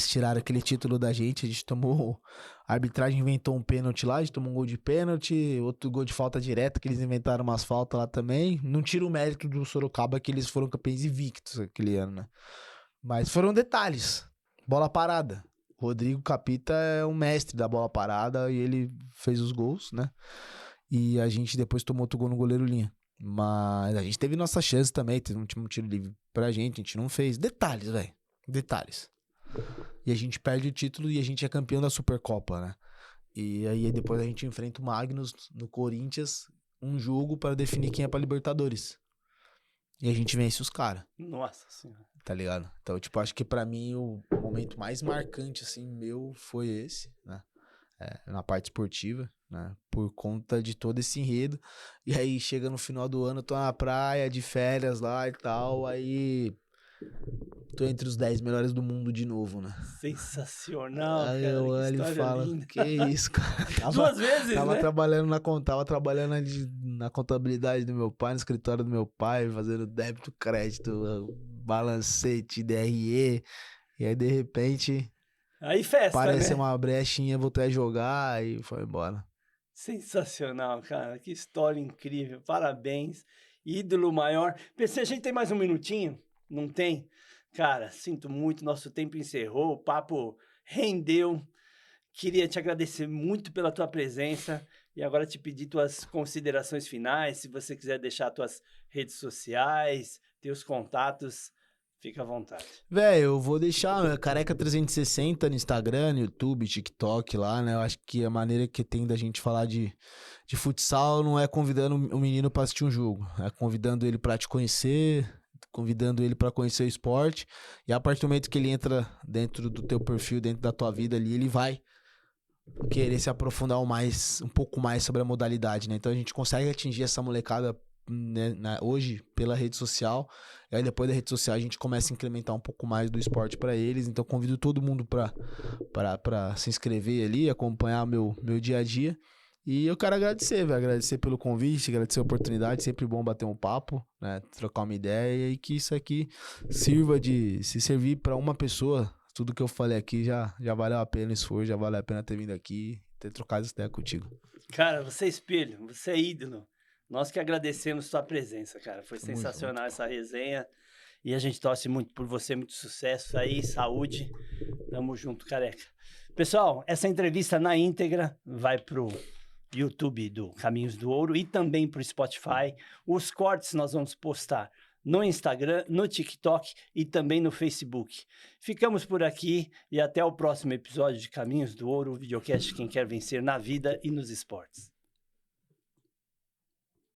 tiraram aquele título da gente, a gente tomou... A arbitragem inventou um pênalti lá, a gente tomou um gol de pênalti, outro gol de falta direta, que eles inventaram umas faltas lá também. Não tira o mérito do Sorocaba, que eles foram campeões invictos aquele ano, né? Mas foram detalhes. Bola parada. Rodrigo Capita é um mestre da bola parada e ele fez os gols, né? E a gente depois tomou outro gol no goleiro linha. Mas a gente teve nossa chance também, teve um tiro livre pra gente, a gente não fez. Detalhes, velho. Detalhes. E a gente perde o título e a gente é campeão da Supercopa, né? E aí depois a gente enfrenta o Magnus no Corinthians, um jogo para definir quem é pra Libertadores. E a gente vence os caras. Nossa senhora. Tá ligado? Então, tipo, acho que pra mim o momento mais marcante, assim, meu foi esse, né? Na parte esportiva, né? Por conta de todo esse enredo. E aí chega no final do ano, tô na praia, de férias lá e tal, aí... Tô entre os 10 melhores do mundo de novo, né? Sensacional, aí cara. eu olho Que e história falo, linda. que isso, cara. Duas vezes, tava né? Tava trabalhando na contabilidade do meu pai, no escritório do meu pai, fazendo débito, crédito, balancete, DRE. E aí, de repente... Aí festa, pareceu né? uma brechinha, voltei a jogar e foi embora. Sensacional, cara. Que história incrível. Parabéns. Ídolo maior. PC, a gente tem mais um minutinho? Não tem? Cara, sinto muito, nosso tempo encerrou, o papo rendeu. Queria te agradecer muito pela tua presença e agora te pedir tuas considerações finais. Se você quiser deixar tuas redes sociais, teus contatos, fica à vontade. Velho, eu vou deixar Careca 360 no Instagram, no YouTube, TikTok lá, né? Eu acho que a maneira que tem da gente falar de futsal não é convidando o menino pra assistir um jogo. É convidando ele pra te conhecer, convidando ele pra conhecer o esporte. E a partir do momento que ele entra dentro do teu perfil, dentro da tua vida ali, ele vai querer se aprofundar um pouco mais sobre a modalidade, né? Então a gente consegue atingir essa molecada, né, hoje pela rede social, e aí depois da rede social a gente começa a incrementar um pouco mais do esporte para eles. Então convido todo mundo para se inscrever ali, acompanhar meu dia a dia. E eu quero agradecer, velho, agradecer pelo convite, agradecer a oportunidade, sempre bom bater um papo, né, trocar uma ideia e que isso aqui sirva se servir para uma pessoa. Tudo que eu falei aqui já valeu a pena o esforço, já valeu a pena ter vindo aqui, ter trocado essa ideia contigo. Cara, você é espelho, você é ídolo. Nós que agradecemos sua presença, cara. Foi sensacional essa resenha. E a gente torce muito por você, muito sucesso aí, saúde. Tamo junto, careca. Pessoal, essa entrevista na íntegra vai pro YouTube do Caminhos do Ouro e também pro Spotify. Os cortes nós vamos postar no Instagram, no TikTok e também no Facebook. Ficamos por aqui e até o próximo episódio de Caminhos do Ouro, o videocast Quem Quer Vencer na Vida e nos Esportes.